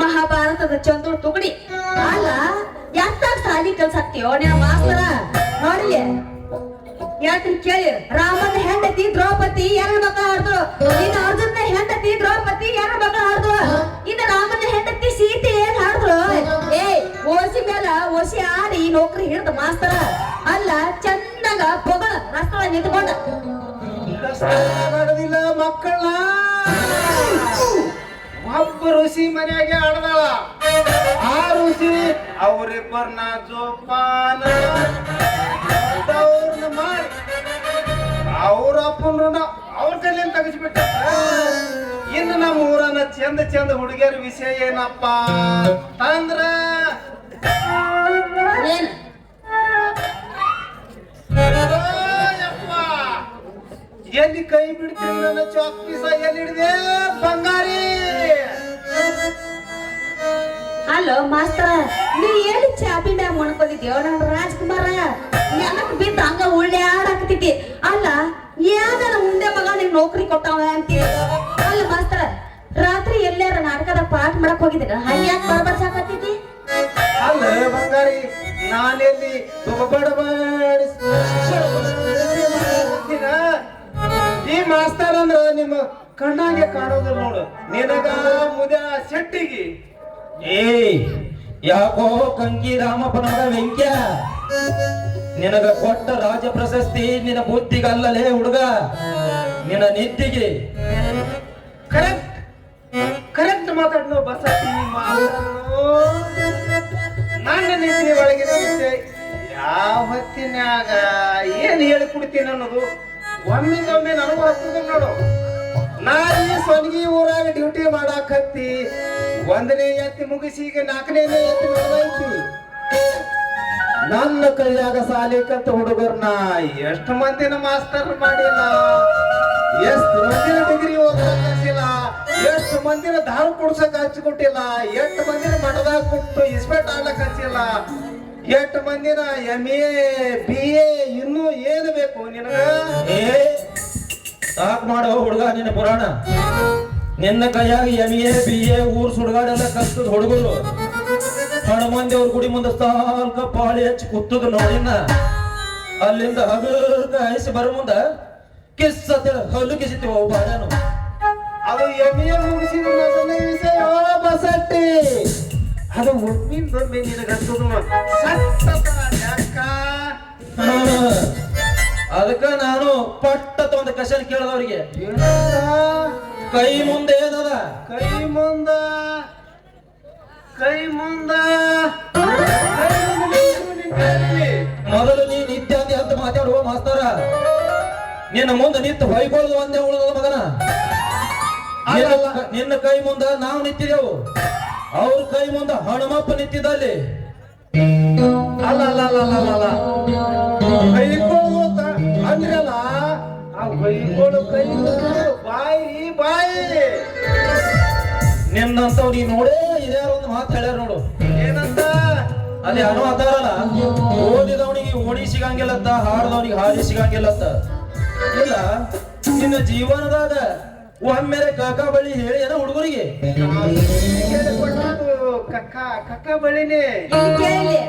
ಮಹಾಭಾರತದ ಚಂದ್ರ ತುಗಡಿ ಅಲ್ಲ ಎಷ್ಟಾಗ ಸಾಲಿ ಕಲ್ಸಾಕ್ತಿಯೋ ನೀನು ಮಾಸ್ತರ ನೋಡಿ ಹೇಳ್ತೀನಿ ಕೇಳಿ ರಾಮನ ಹೆಂಡತಿ ದ್ರೌಪದಿ ಎರಡು ಮಕ್ಕಳು ಆಡ್ದು ಇನ್ನು ಅರ್ಜುನ ಹೆಂಡತಿ ದ್ರೌಪದಿ ಎರಡು ಮಕ್ಕಳು ಆಡ್ದು ಇನ್ನು ರಾಮನ ಹೆಂಡತಿ ಸೀತೆ ಏನ್ ಆಡ್ದು ಓಸಿ ಮೇಲ ಓಸಿ ಆಡಿ ನೌಕರಿ ಹಿಡ್ದು ಮಾಸ್ತರ ಅಲ್ಲ ಚಂದಾಗ ಪೊಗಳ ರಸ್ತೆ ನಿಂತ್ಕೊಂಡ
ಮಾಡೋದಿಲ್ಲ ಮಕ್ಕಳನ್ನ ಒಬ್ಬ ಋಷಿ ಮನೆಯಾಗೆ ಆಡದಾಳ ಆ ಋಷಿ ಅವರಿಬ್ಬರನ್ನ ಜೋಪಾನ ಮಾಡಿ ಅವ್ರ ಅಪ್ಪನ ಅವ್ರ ಕೈಲಿಂದ ತೆಗಿಸ್ಬಿಟ್ಟ. ಇನ್ನು ನಮ್ಮ ಊರನ್ನ ಚಂದ ಚಂದ ಹುಡುಗಿಯರ ವಿಷಯ ಏನಪ್ಪ ಅಂದ್ರ ಎಲ್ಲಿ ಕೈ ಬಿಡ್ತೀನಿ ನನ್ನ ಚಾಕ್ ಪೀಸ ಎಲ್ಲಿ ಹಿಡಿದೆ ಬಂಗಾರಿ.
ಹಲೋ ಮಾಸ್ತರ ನೀ ಏನು ಚಾಪಿ ಮ್ಯಾಗ ಮಾಡ್ಕೊಂಡಿದ್ಯೋ ನಮ್ಮ ರಾಜ್ಕುಮಾರ ನೆನಕ್ ಬಿದ್ದ ಹಂಗ ಉಳ್ಳೆ ಆಡಾಕತ್ತಿದ್ದಿ ಅಲ್ಲ ಏನಾರ ಮುಂದೆ ಮಗ ನೀವ್ ನೌಕರಿ ಕೊಟ್ಟವ ಅಂತೀವಿ ಅಲ್ಲ ಮಾಸ್ತರ ರಾತ್ರಿ ಎಲ್ಲಾರ ನಾಟಕದ ಪಾಠ ಮಾಡಕ್ ಹೋಗಿದ್ದೀರ ಹಂಗ್ಯಾಕ್ ಬರಬರ್ಸಾಕತ್ತಿದ್ದಿ
ಅಲ್ಲ ಬಂಗಾರಿ ನಾನೆಲ್ಲಿ ಈ ಮಾಸ್ತರ್ ಅಂದ್ರ ನಿಮ್ಮ ಕಣ್ಣಾಗೆ ಕಾಣೋದು ನೋಡು ನಿನಗ ಮುದ ಶೆಟ್ಟಿಗೆ
ಯಾಕೋ ಕಂಕಿ ರಾಮಪ್ಪನವರ ವೆಂಕ್ಯ ನಿನಗ ಕೊಟ್ಟ ರಾಜ ಪ್ರಶಸ್ತಿ ನಿನ್ನ ಬುದ್ಧಿಗಲ್ಲಲೇ ಹುಡುಗ ನಿನ್ನ ನಿದ್ದಿಗೆ.
ಕರೆಕ್ಟ್ ಕರೆಕ್ಟ್ ಮಾತಾಡ್ನು ಬಸತಿ ನನ್ನ ನಿದ್ದೆ ಒಳಗಿನ ವಿಷಯ ಯಾವ ಹೊತ್ತಿನ್ಯಾಗ ಏನ್ ಹೇಳಿ ಕುಡ್ತೀನಿ ಅನ್ನೋದು ಒಮ್ಮಿಂದೊಮ್ಮೆ ನನಗೂ ಹತ್ತದ ನೋಡು. ನಾ ಈ ಸೊನ್ಗಿ ಊರಾಗ ಡ್ಯೂಟಿ ಮಾಡಾಕತ್ತಿ 1ನೇ ಎತ್ತಿ ಮುಗಿಸಿ ಈಗ 4ನೇ ಎತ್ತಿ ನಡೆದೈತಿ. ನನ್ನ ಕೈಯಾಗ ಸಾಲಿ ಕತ್ತ ಹುಡುಗರ್ನ ಎಷ್ಟು ಮಂದಿನ ಮಾಸ್ತರ್ ಮಾಡಿಲ್ಲ, ಎಷ್ಟು ಮಂದಿನ ಡಿಗ್ರಿ ಓದಕ್ ಹಚ್ಚಿಲ್ಲ, ಎಷ್ಟು ಮಂದಿನ ದಾರು ಕುಡ್ಸಕ್ ಹಚ್ಚಿಕೊಟ್ಟಿಲ್ಲ, ಎಷ್ಟು ಮಂದಿನ ಮಠದಾಗ ಕೊಟ್ಟು ಇಸ್ಪೆಟ್ ಆಡ್ಲಕ್ ಹಚ್ಚಿಲ್ಲ, ಎಷ್ಟು ಮಂದಿನ MA BA ಇನ್ನೂ ಏನು ಬೇಕು ನಿನಗ?
ಸಾಕ್ ಮಾಡೋ ಹುಡುಗ ನಿನ್ನ ಪುರಾಣ. ನಿನ್ನ ಕೈಯಾಗ MA BA ಊರ್ ಸುಡ್ಗಾಡೆಲ್ಲ ಕಲ್ತದ ಹುಡುಗರು ಹನುಮಂದಿ ಅವ್ರ ಗುಡಿ ಮುಂದೆ ಸಾಲ್ಕ ಪಾಳಿ ಹಚ್ಚಿ ಕೂತದ ನೋಡಿನ ಅಲ್ಲಿಂದ ಹಗರ್ಕ ಹೈಸಿ ಬರ ಮುಂದ ಕಿಸ್ ಅಂತ ಹಲ್ಲು ಕಿಸಿತೀವ ಬಾಡನು.
ಅದು MA ಮುಗಿಸಿದ ಮೊದಲನೇ ವಿಷಯ ಬಸಟ್ಟಿ. ಅದು ಒಮ್ಮಿಂದೊಮ್ಮೆ ನಿನಗಂತದ
ಅದಕ್ಕ ನಾನು ಪಟ್ಟದ ಒಂದು ಕಷನ್ ಕೇಳದವ್ರಿಗೆ ಕೈ ಮುಂದೆ ಏನದ
ಕೈ ಮುಂದ
ಮೊದಲು ನೀ ನಿತ್ಯ ಅಂದಿ ಅಂತ ಮಾತಾಡುವ ಮಾಸ್ತರ ನಿನ್ನ ಮುಂದೆ ನಿಂತು ಹೊಯ್ಕೊಳ್ಳೋದು ಒಂದೇ ಉಳಿದ ಮಗನ. ನಿನ್ನ ಕೈ ಮುಂದ ನಾವು ನಿಂತಿದೆವು, ಅವ್ರ ಕೈ ಮುಂದ ಹನುಮಪ್ಪ ನಿಂತಿದ್ದಲ್ಲಿ.
ಅಲ್ಲ ಅಂದ್ರಲ್ಲ ಆ ಬೈಗಳು ಕೈ ಬಾಯಿ
ನಿನ್ನಂತವ್ ನೀ ನೋಡೇ ಹಿರಿಯರ ಒಂದು ಮಾತು ಹೇಳ್ಯಾರ ನೋಡು.
ಏನಂತ?
ಅಲ್ಲಿ ಹನು ಅದಾರಲ್ಲ, ಓದಿದವನಿಗೆ ಓಣಿ ಸಿಗಂಗಿಲ್ಲತ್ತ, ಹಾಡ್ದವನಿಗೆ ಹಾಡಿ ಸಿಗಂಗಿಲ್ಲತ್ತ. ಇಲ್ಲ ನಿನ್ನ ಜೀವನದಾಗ ಒಮ್ಮೆಲೆ ಕಾಕ ಬಳಿ ಹೇಳಿ ಏನೋ ಹುಡುಗರಿಗೆ
ಕಕ್ಕ ಬಳಿನೇ
ಕೇಳಿ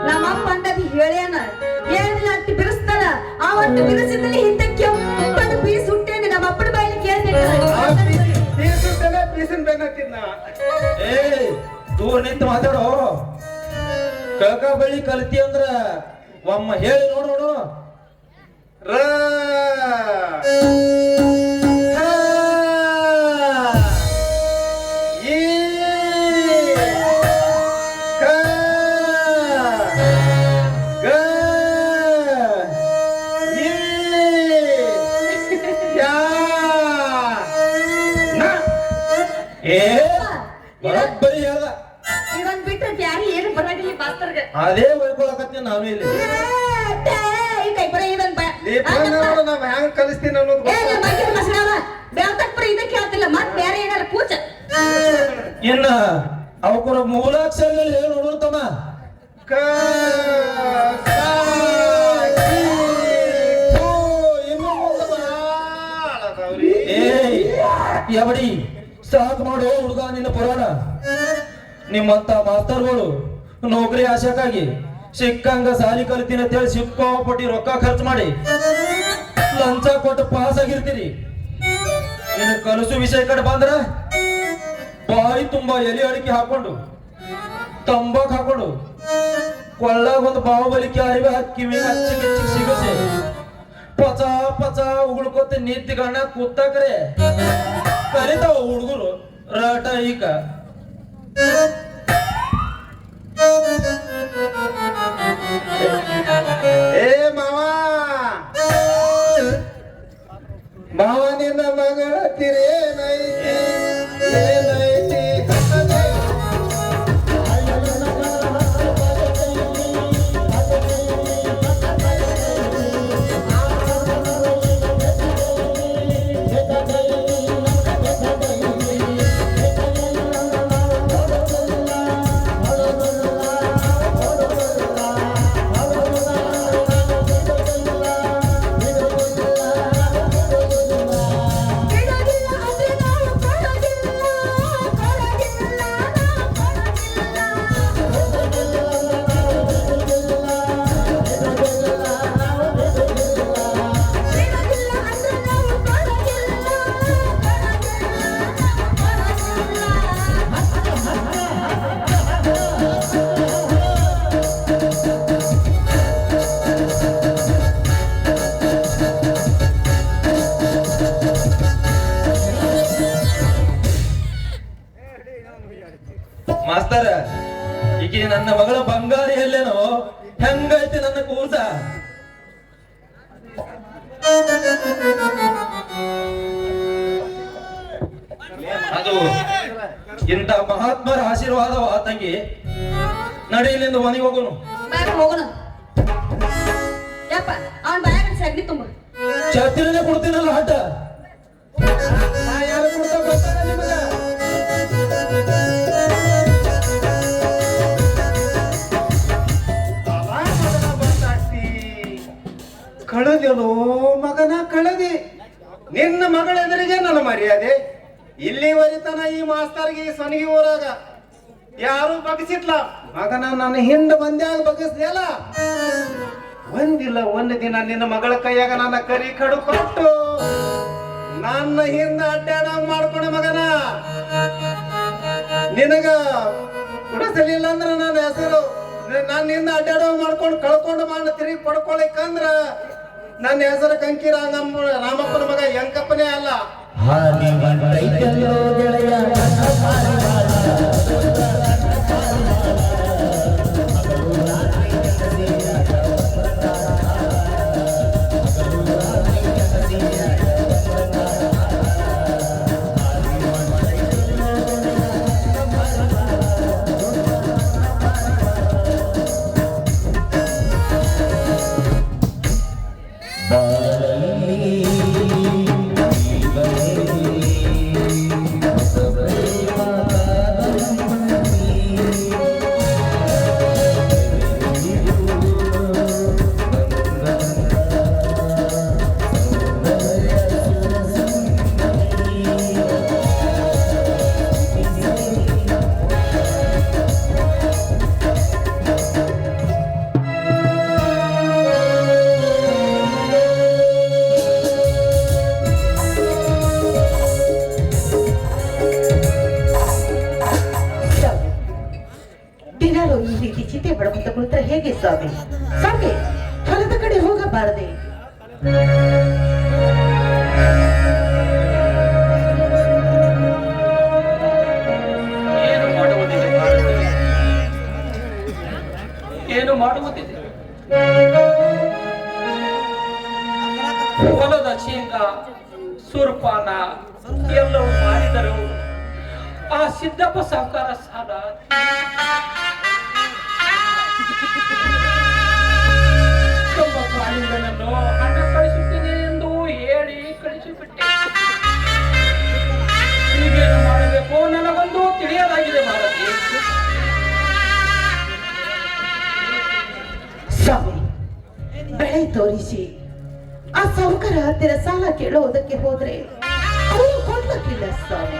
ನಮ್ಮಪ್ಪ ಅಂದದ್ ಹೇಳ್ಯಾನ ಹೇಳಿಲ್ಲ ಅಟ್ಟಿ ಬಿಡಿಸ್ತಾರ ಅವತ್ತು ಬಿಡಿಸಿದಲ್ಲಿ ಹಿಂದ ಕೆಂಪದ ಬೀಸ್ ಹುಟ್ಟೇನೆ ನಮ್ಮ ಅಪ್ಪನ ಬಾಯಲ್ಲಿ
ಬೀಸನ್ ಬೇಕತ್ತಿದ್ನ.
ದೂರ ನಿಂತು ಮಾತಾಡೋ. ಕಾಕ ಬಳಿ ಕಲ್ತಿ ಅಂದ್ರ ಒಮ್ಮ ಹೇಳಿ ನೋಡು. ಬರೋಬ್ಬರಿ ಹೇಳ್ದ.
ಇದನ್ ಬಿಟ್ರೆ ಬ್ಯಾರಿ ಏನು ಬರಂಗಿಲ್ಲ ಮಾಸ್ತರ್ಗೆ.
ಅದೇ ಹೋಗ್ಕೊಳಕತ್ತೀನಿ ನಾನು ಇಲ್ಲಿ.
ನಾವ್ ಹ್ಯಾಂಗ ಕಲಿಸ್ತೀನಿ ಅನ್ನೋದು
ಇನ್ನ ಅವಕರ ಮೂಲಾಕ್ಷರಗಳು ಹೇಳಿ ನೋಡ್ತಮ್ಮ. ಏಯ್ ಎಬಡಿ ಸಾಕು ಮಾಡೋ ಹುಡುಗ ನಿನ್ನ ಪುರಾಣ. ನಿಮ್ಮಂತ ಮಾಸ್ತರ್ಗಳು ನೌಕರಿ ಆಶಕ್ಕಾಗಿ ಸಿಕ್ಕಂಗ ಸಾಲಿ ಕಲಿತೀನಿ ಅಂತೇಳಿ ಸಿಕ್ಕಾಪಟ್ಟಿ ರೊಕ್ಕ ಖರ್ಚು ಮಾಡಿ ಲಂಚ ಕೊಟ್ಟು ಪಾಸ್ ಆಗಿರ್ತೀರಿ. ಇನ್ನು ಕಲಸು ವಿಷಯ ಕಡೆ ಬಂದ್ರ ಬಾಯಿ ತುಂಬಾ ಎಲೆ ಅಡಿಕೆ ಹಾಕೊಂಡು ತಂಬಾಕ್ ಹಾಕೊಂಡು ಕೊಳ್ಳಾಗ ಒಂದು ಬಾಹುಬಲಿಕೆ ಅರಿವೆ ಕಿವಿ ಹಚ್ಚಿ ಕಿಚ್ಚಿ ಸಿಗಸಿ ಪಚ ಪಚ ಉಗುಳ್ಕೊತ ನಿಂತ್ಗಣ್ಣ ಕೂತಾಕ್ರೆ ಕಲಿತಾವ ಹುಡುಗರು ರಾಟ ಈಗ.
ಏ ಮಾವ ಮಾವ ನಿನ್ನ ಮಗಳ ತಿರೇನೈತಿ ಏನೈತಿ
ಮಾಸ್ತರ ಈಗ ನನ್ನ ಮಗಳ ಬಂಗಾರಿ ಎಲ್ಲೇನೋ ಹೆಂಗೈತಿ ನನ್ನ ಕೂಸ. ಅದು ಇಂಥ ಮಹಾತ್ಮರ ಆಶೀರ್ವಾದವ ತಂಗಿ. ನಡಿಲಿಂದ ಮನೆಗೆ ಹೋಗೋನು.
ಹೋಗೋಣ ಯಪ್ಪ ಅವನ್ ಬಾಯಾಗ ಸಗಣಿ ತುಂಬ
ಛತ್ರಿನೇ ಕೊಡ್ತೀನಲ್ಲ ಹಠ.
ನಾ ಯಾರು ಕೊಡ್ತಾ ಗೊತ್ತಾಗ ನಿಮಗ? ಕಳೆದೆನೋ ಮಗನ ಕಳೆದೆ. ನಿನ್ನ ಮಗಳ ಎದುರಿಗೆ ನನ್ನ ಮರ್ಯಾದೆ ಇಲ್ಲಿವರೆತನ ಈ ಮಾಸ್ತರ್ಗೆ ಸೊನಗಿ ಊರಾಗ ಯಾರು ಬಗ್ಸಿಟ್ಲ ಮಗನ ನನ್ನ ಹಿಂದ ಬಂದ್ಯಾಗ ಬಗ್ಗಿಸ್ದೆಯಲ್ಲ. ಒಂದಿಲ್ಲ ಒಂದು ದಿನ ನಿನ್ನ ಮಗಳ ಕೈಯಾಗ ನನ್ನ ಕರಿ ಕಡು ಕೊಟ್ಟು ನನ್ನ ಹಿಂದ ಅಡ್ಡಾಡ ಮಾಡ್ಕೊಂಡ ಮಗನ ನಿನಗ ಕುಡಿಸಲಿಲ್ಲ ಅಂದ್ರ ನನ್ನ ಹೆಸರು ನನ್ನ ಹಿಂದ ಅಡ್ಡಾಡೋ ಮಾಡ್ಕೊಂಡು ಕಳ್ಕೊಂಡು ಮಾಡ ತಿರುಗಿ ಪಡ್ಕೊಳಿಕಂದ್ರ ನನ್ನ ಹೆಸರು ಕಂಕಿ ರಾಮಪ್ಪನ ಮಗ ಯಂಕಪ್ಪನೇ ಅಲ್ಲ.
ದಿನಾಲು ಈ ರೀತಿ ಚಿತೆ ಬಡಬಂತ ಕುಳಿತರೆ ಹೇಗೆ ಸ್ವಾಮಿ? ಸ್ವಾಮಿ ಹೊಲದ ಕಡೆ ಹೋಗಬಾರದೆ?
ಏನು ಮಾಡುವುದಿದೆ ಏನು ಮಾಡುವುದಿದೆ? ಹೊಲದ ಶೇಂಗಾ ಸುರ್ಪಾನ ಎಲ್ಲವೂ ಮಾಡಿದರು. ಆ ಸಿದ್ದಪ್ಪ ಸಾಹುಕಾರ ಸಾಲ ತುಂಬ ಪ್ರಾಣಿಗಳನ್ನು ಹಣ ಕಳಿಸುತ್ತೇನೆ ಎಂದು ಹೇಳಿ ಕಳಿಸಿಬಿಟ್ಟೆ. ಹೀಗೇನು ಮಾಡಬೇಕು ನನಗೊಂದು ತಿಳಿಯಲಾಗಿದೆ ಭಾರತಿ.
ಸ್ವಾಮಿ ಬೆಳೆ ತೋರಿಸಿ ಆ ಸಾಹುಕಾರ ಹತ್ತಿರ ಸಾಲ ಕೇಳೋದಕ್ಕೆ ಹೋದ್ರೆ ಅವರು ಕೊಡ್ಲಕ್ಕಿಲ್ಲ ಸ್ವಾಮಿ.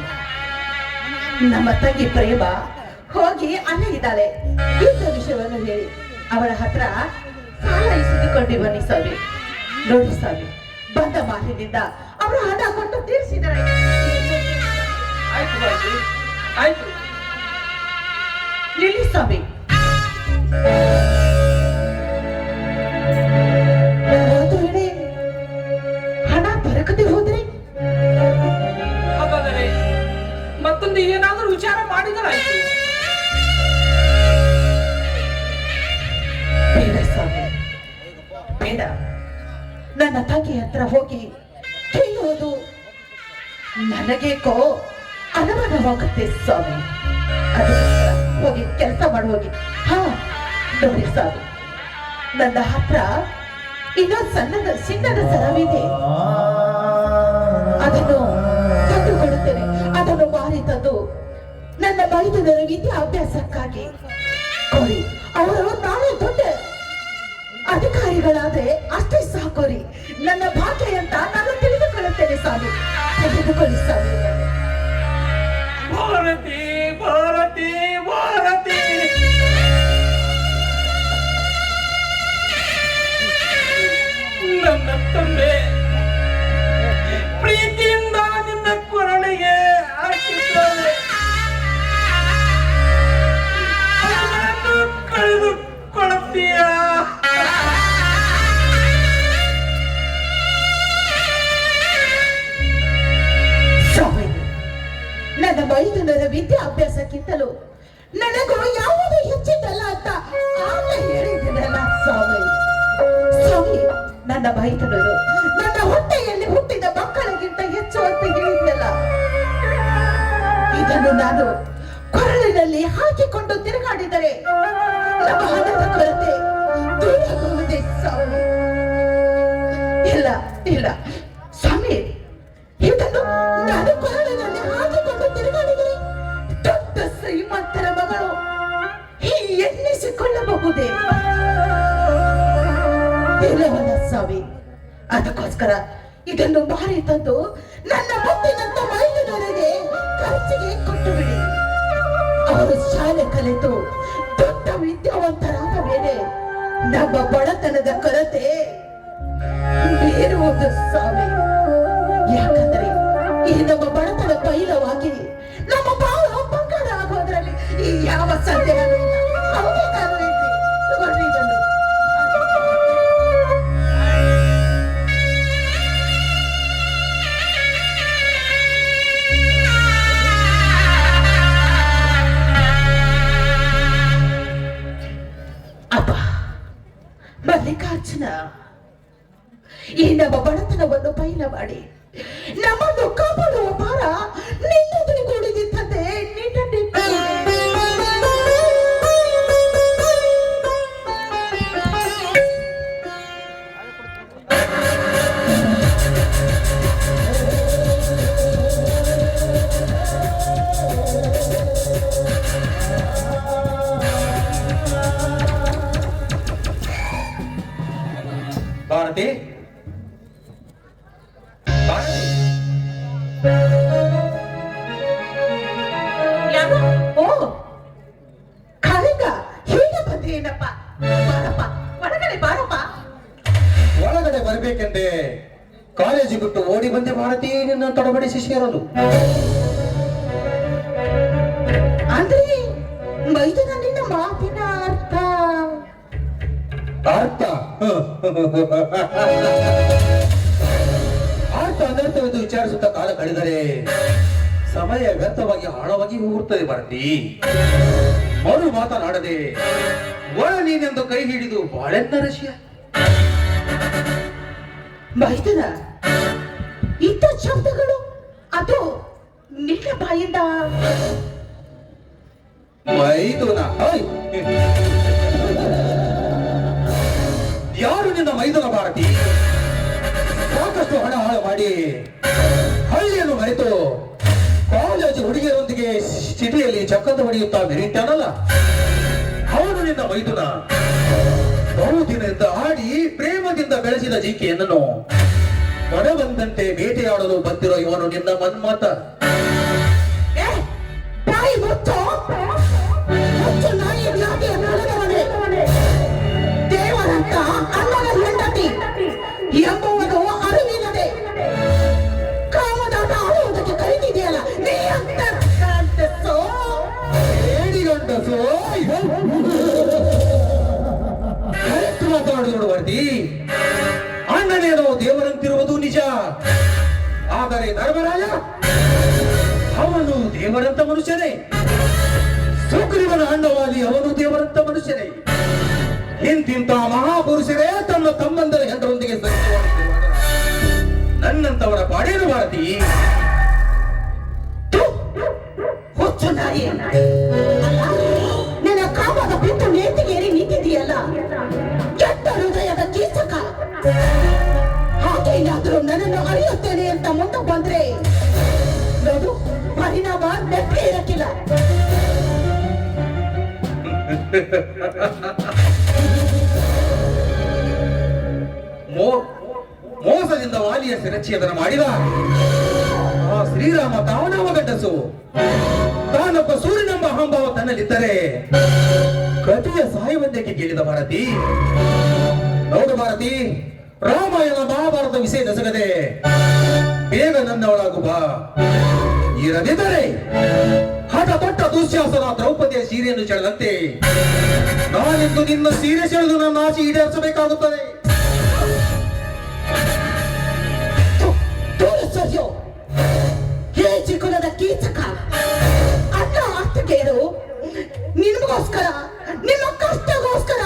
ನಮ್ಮ ತಂಗಿ ಪ್ರೇಮ ಹೋಗಿ ಅಲ್ಲೇ ಇದ್ದಾಳೆ ಯುದ್ಧ ವಿಷಯವನ್ನು ಹೇಳಿ ಅವಳ ಹತ್ರ ಸಾಲ ಇಸಿದುಕೊಂಡು ಬನ್ನಿ ಸ್ವಾಮಿ. ನೋಡಿ ಸ್ವಾಮಿ, ಬಂದ ಮಾಹಿನಿಂದ ಅವರು ಹಣ ಕೊಟ್ಟು ತೀರಿಸಿದರೆ
ಆಯ್ತು ಬಾಜಿ, ಆಯ್ತು.
ನಿಲ್ಲಿ ಸ್ವಾಮಿ. ಒಂದು ವೇಳೆ ಹಣ ದೊರಕದೆ ಹೋದ್ರೆ
ಹಾಗಾದರೆ ಮತ್ತೊಂದು ಏನಾದರೂ ವಿಚಾರ ಮಾಡಿದರಾಯ್ತು.
ಬೇಡ ಸ್ವಾಮಿ, ಬೇಡ. ನನ್ನ ತಂಗಿ ಹತ್ರ ಹೋಗಿ ಕೇಳುವುದು ನನಗೇಕೋ ಅನುಮಾನವಾಗುತ್ತೆ ಸ್ವಾಮಿ. ಅದಕ್ಕೋಸ್ಕರ ಹೋಗಿ ಕೆಲಸ ಮಾಡಿ ಹೋಗಿ. ಹಾ ನೋಡಿ ಸ್ವಾಮಿ, ನನ್ನ ಹತ್ರ ಇನ್ನೊಂದು ಚಿನ್ನದ ಸರವಿದೆ, ಅದನ್ನು ತಂದುಕೊಡುತ್ತೇನೆ. ಅದನ್ನು ಮಾರಿ ತಂದು ನನ್ನ ಮೈದುನರ ವಿದ್ಯಾಭ್ಯಾಸಕ್ಕಾಗಿ ಕೊಡಿ. ಅವರು ನಾಳೆ ದೊಡ್ಡ ಅಧಿಕಾರಿಗಳಾದ್ರೆ ಅಷ್ಟೇ ಸಾಕೋರಿ. ನನ್ನ ಭಾಗ್ಯ ಅಂತ ನಾನು ತಿಳಿದುಕೊಳ್ಳುತ್ತೇನೆ ಸ್ವಾಮಿ. ತೆಗೆದುಕೊಳ್ಳಿ ಸ್ವಾಮಿ.
ಭಾರತಿ ಭಾರತಿ ಭಾರತಿ, ನನ್ನ ತಂದೆ ಪ್ರೀತಿಯಿಂದ ನಿನ್ನ ಕೊರಳಿಗೆ ಹಾಕಿದ್ದಾನೆ. ಅದನ್ನು ಕಳೆದುಕೊಳ್ಳುತ್ತೀಯ.
ಸ್ವಾಮಿ, ನನ್ನ ಮೈದುನರ ವಿದ್ಯಾಭ್ಯಾಸಕ್ಕಿಂತಲೂ ನನಗೂ ಯಾವುದೇ ಹೆಚ್ಚಿದ್ದಲ್ಲ ಅಂತ ಆಗ ಹೇಳಿದ್ದೀನಲ್ಲ ಸ್ವಾಮಿ. ಸ್ವಾಮಿ, ನನ್ನ ಮೈದುನರು ನನ್ನ ಹೊಟ್ಟೆಯಲ್ಲಿ ಹುಟ್ಟಿದ ಮಕ್ಕಳಿಗಿಂತ ಹೆಚ್ಚು ಅಂತ ಹೇಳಿದ್ನಲ್ಲ, ಇದನ್ನು ನಾನು ಕೊರಳಿನಲ್ಲಿ ಹಾಕಿಕೊಂಡು ತಿರುಗಾಡಿದರೆ ನಮ್ಮ ಹಣದ ಕೊರತೆ ದೂರವಾಗುವುದೇ ಸ್ವಾಮಿ. ಇಲ್ಲ ಇಲ್ಲ ಸ್ವಾಮಿ, ಇದನ್ನು ನಾನು ಕೊರಳಿನಲ್ಲಿ ಹಾಕಿಕೊಂಡು ತಿರುಗಾಡಿದರೆ ದೊಡ್ಡ ಶ್ರೀಮಂತರ ಮಗಳು ಎನ್ನಿಸಿಕೊಳ್ಳಬಹುದೇ? ಇಲ್ಲವಲ್ಲ ಸ್ವಾಮಿ. ಅದಕ್ಕೋಸ್ಕರ ಇದನ್ನು ಮಾರಿ ತಂದು ನನ್ನ ಮುತ್ತಿನಂತ ಮೈದುನರಿಗೆ ಖರ್ಚಿಗೆ ಕೊಟ್ಟು ಬಿಡಿ. ಅವರು ಶಾಲೆ ಕಲಿತು ದೊಡ್ಡ ವಿದ್ಯಾವಂತರಾದ ಮೇಲೆ ನಮ್ಮ ಬಡತನದ ಕೊರತೆ ಬೇರುವುದು ಸ್ವಾಮಿ. ಯಾಕಂದ್ರೆ ಈ ನಮ್ಮ ಬಡತನ ಬೈಲವಾಗಿ ನಮ್ಮ ಬಾಳು ಬಂಗಾರ ಆಗೋದ್ರಲ್ಲಿ ಈ ಯಾವ ಸಂದೇಹವೂ ಇಲ್ಲ. ಹೌದೇ ತಾನೇ? ತಗೊಳ್ಳಿ ಇದನ್ನು. ಅಪ್ಪ ಮಲ್ಲಿಕಾರ್ಜುನ, ಈ ನಮ್ಮ ಬಡತನವನ್ನು ಬಯಲ ಮಾಡಿ ನಮ್ಮನ್ನು ಕಾಪಾಡುವ ಭಾರ ನಿನ್ನದೇ ಕೂಡಿದಂತೆ ನಿನ್ನನ್ನೇ
ಭಾರತಿ, ಭಾರತಿ,
ಯಾರು? ಓ ಕಾಳಿಂಗ, ಹೀಗೆ ಬಂದ್ರೇನಪ್ಪ? ಬಾರಪ್ಪ, ಒಳಗಡೆ ಬಾರಪ್ಪ.
ಒಳಗಡೆ ಬರ್ಬೇಕೆಂದೇ ಕಾಲೇಜು ಬಿಟ್ಟು ಓಡಿ ಬಂದೆ ಭಾರತಿ, ನಿನ್ನ ತಡಬಡಿಸಿ ಸೇರಲು.
ಅಂದ್ರೆ ಮೈದನ ನಿನ್ನ ಮಾತಿನ ಅರ್ಥ
ಅರ್ಥ ಅರ್ಥ ಅನರ್ಥವೆಂದು ವಿಚಾರಿಸುತ್ತಾ ಕಾಲ ಕಳೆದರೆ ಸಮಯ ವ್ಯರ್ಥವಾಗಿ ಆಳವಾಗಿ ಹೋಗುತ್ತದೆ ಭಾರತಿ. ಮರು ಮಾತನಾಡದೆ ಒಳ ನೀನೆಂದು ಕೈ ಹಿಡಿದು ಬಾಳೆನ್ನ ರಶಿಯ
ಮೈದನ ಇಂಥ ಶಬ್ದಗಳು ಅದು ನಿನ್ನ ಬಾಯಿಂದ
ಮೈದುನ. ಯಾರು ನಿನ್ನ ಮೈದುನ ಭಾರತಿ? ಸಾಕಷ್ಟು ಹಣ ಹಾಳು ಮಾಡಿ ಹಳ್ಳಿಯನ್ನು ಮರೆತು ಕಾಲೇಜು ಹುಡುಗಿಯರೊಂದಿಗೆ ಸಿಟಿಯಲ್ಲಿ ಚಕ್ಕಂದ ಹೊಡೆಯುತ್ತಾ ಮೆರೀತಾನಲ್ಲ, ಅವನು ನಿನ್ನ ಮೈದುನ. ಬಹುದಿನದಿಂದ ಆಡಿ ಪ್ರೇಮದಿಂದ ಬೆಳೆಸಿದ ಜಿಂಕೆಯನ್ನು ಮನ ಬಂದಂತೆ ಬೇಟೆಯಾಡಲು ಬಂದಿರೋ ಇವನು ನಿನ್ನ ಮನ್ಮತ.
ಬಾಯಿ ಮುಚ್ಚೋ. ಎಂಬುವುದು ಅರಿವಿಲ್ಲದೆ ಕಾಮದಾಟ ಆಡುವುದಕ್ಕೆ ಕರೀತಿದೆಯಲ್ಲ ನೀ ಅಂತ ಗಂಡಸು.
ಗಂಡಸು ಮಾತಾಡು ನೋಡು ವರ್ದಿ. ಅಣ್ಣನೇನೋ ದೇವರಂತಿರುವುದು ನಿಜ, ಆದರೆ ಧರ್ಮರಾಯ ಅವನು ದೇವರಂತ ಮನುಷ್ಯನೇ. ಸುಗ್ರೀವನ ಅಣ್ಣವಾಗಿ ಅವನು ದೇವರಂತ ಮನುಷ್ಯನೇ. ಇಂತಿಂತ ಮಹಾಪುರುಷರೇ ತಮ್ಮ ತಮ್ಮಂದರ ಹೆಂಡರೊಂದಿಗೆ ನನ್ನಂತವರ ಪಾಡೇನು ಭಾರತಿ.
ಹುಚ್ಚು ನಾಯಿ, ನನ್ನ ಕಾಮದ ಬಿಟ್ಟು ನೇತಿಗೇರಿ ನಿಂತಿದೆಯಲ್ಲ, ಕೆಟ್ಟ ಹೃದಯದ ಕೀಚಕ. ಹಾಗೇನಾದ್ರೂ ನನ್ನನ್ನು ಅರಿಯುತ್ತೇನೆ ಅಂತ ಮುಂದೆ ಬಂದ್ರೆ ನೋಡು, ಪರಿಣಾಮ ನೆಪ್ಪೆ ಇರಕ್ಕಿಲ್ಲ.
ಮೋಸದಿಂದ ವಾಲಿಯ ಶಿರಚ್ಛೇದನ ಮಾಡಿದ ಆ ಶ್ರೀರಾಮ ತಾವನವ ಗಂಡಸು. ತಾನೊಬ್ಬ ಸೂರ್ಯನೆಂಬ ಅಹಂಭಾವ ತನ್ನಲ್ಲಿದ್ದರೆ ಕತಿಯ ಸಾಯುವಂತೆಗೆ ಕೇಳಿದ ಭಾರತಿ. ನೋಡು ಭಾರತಿ, ರಾಮಾಯಣ ಮಹಾಭಾರತ ವಿಷಯ ನಸಗದೆ ಬೇಗ ನನ್ನವಳಾಗು ಬಾ. ಇರದಿದ್ದರೆ ಹಠ ತೊಟ್ಟ ದುಶ್ಯಾಸನ ದ್ರೌಪದಿಯ ಸೀರೆಯನ್ನು ಸೆಳೆದಂತೆ ನಾನಿಂದು ನಿನ್ನ ಸೀರೆ ಸೆಳೆದು ನನ್ನ ಆಸೆ ಈಡೇರಿಸಬೇಕಾಗುತ್ತದೆ.
ಹೇ ಚಿಕ್ಕುಲದ ಕೀಚಕ, ಅಣ್ಣ ಅತ್ತಿಗೆಯರು ನಿಮಗೋಸ್ಕರ, ನಿಮ್ಮ ಕಷ್ಟಗೋಸ್ಕರ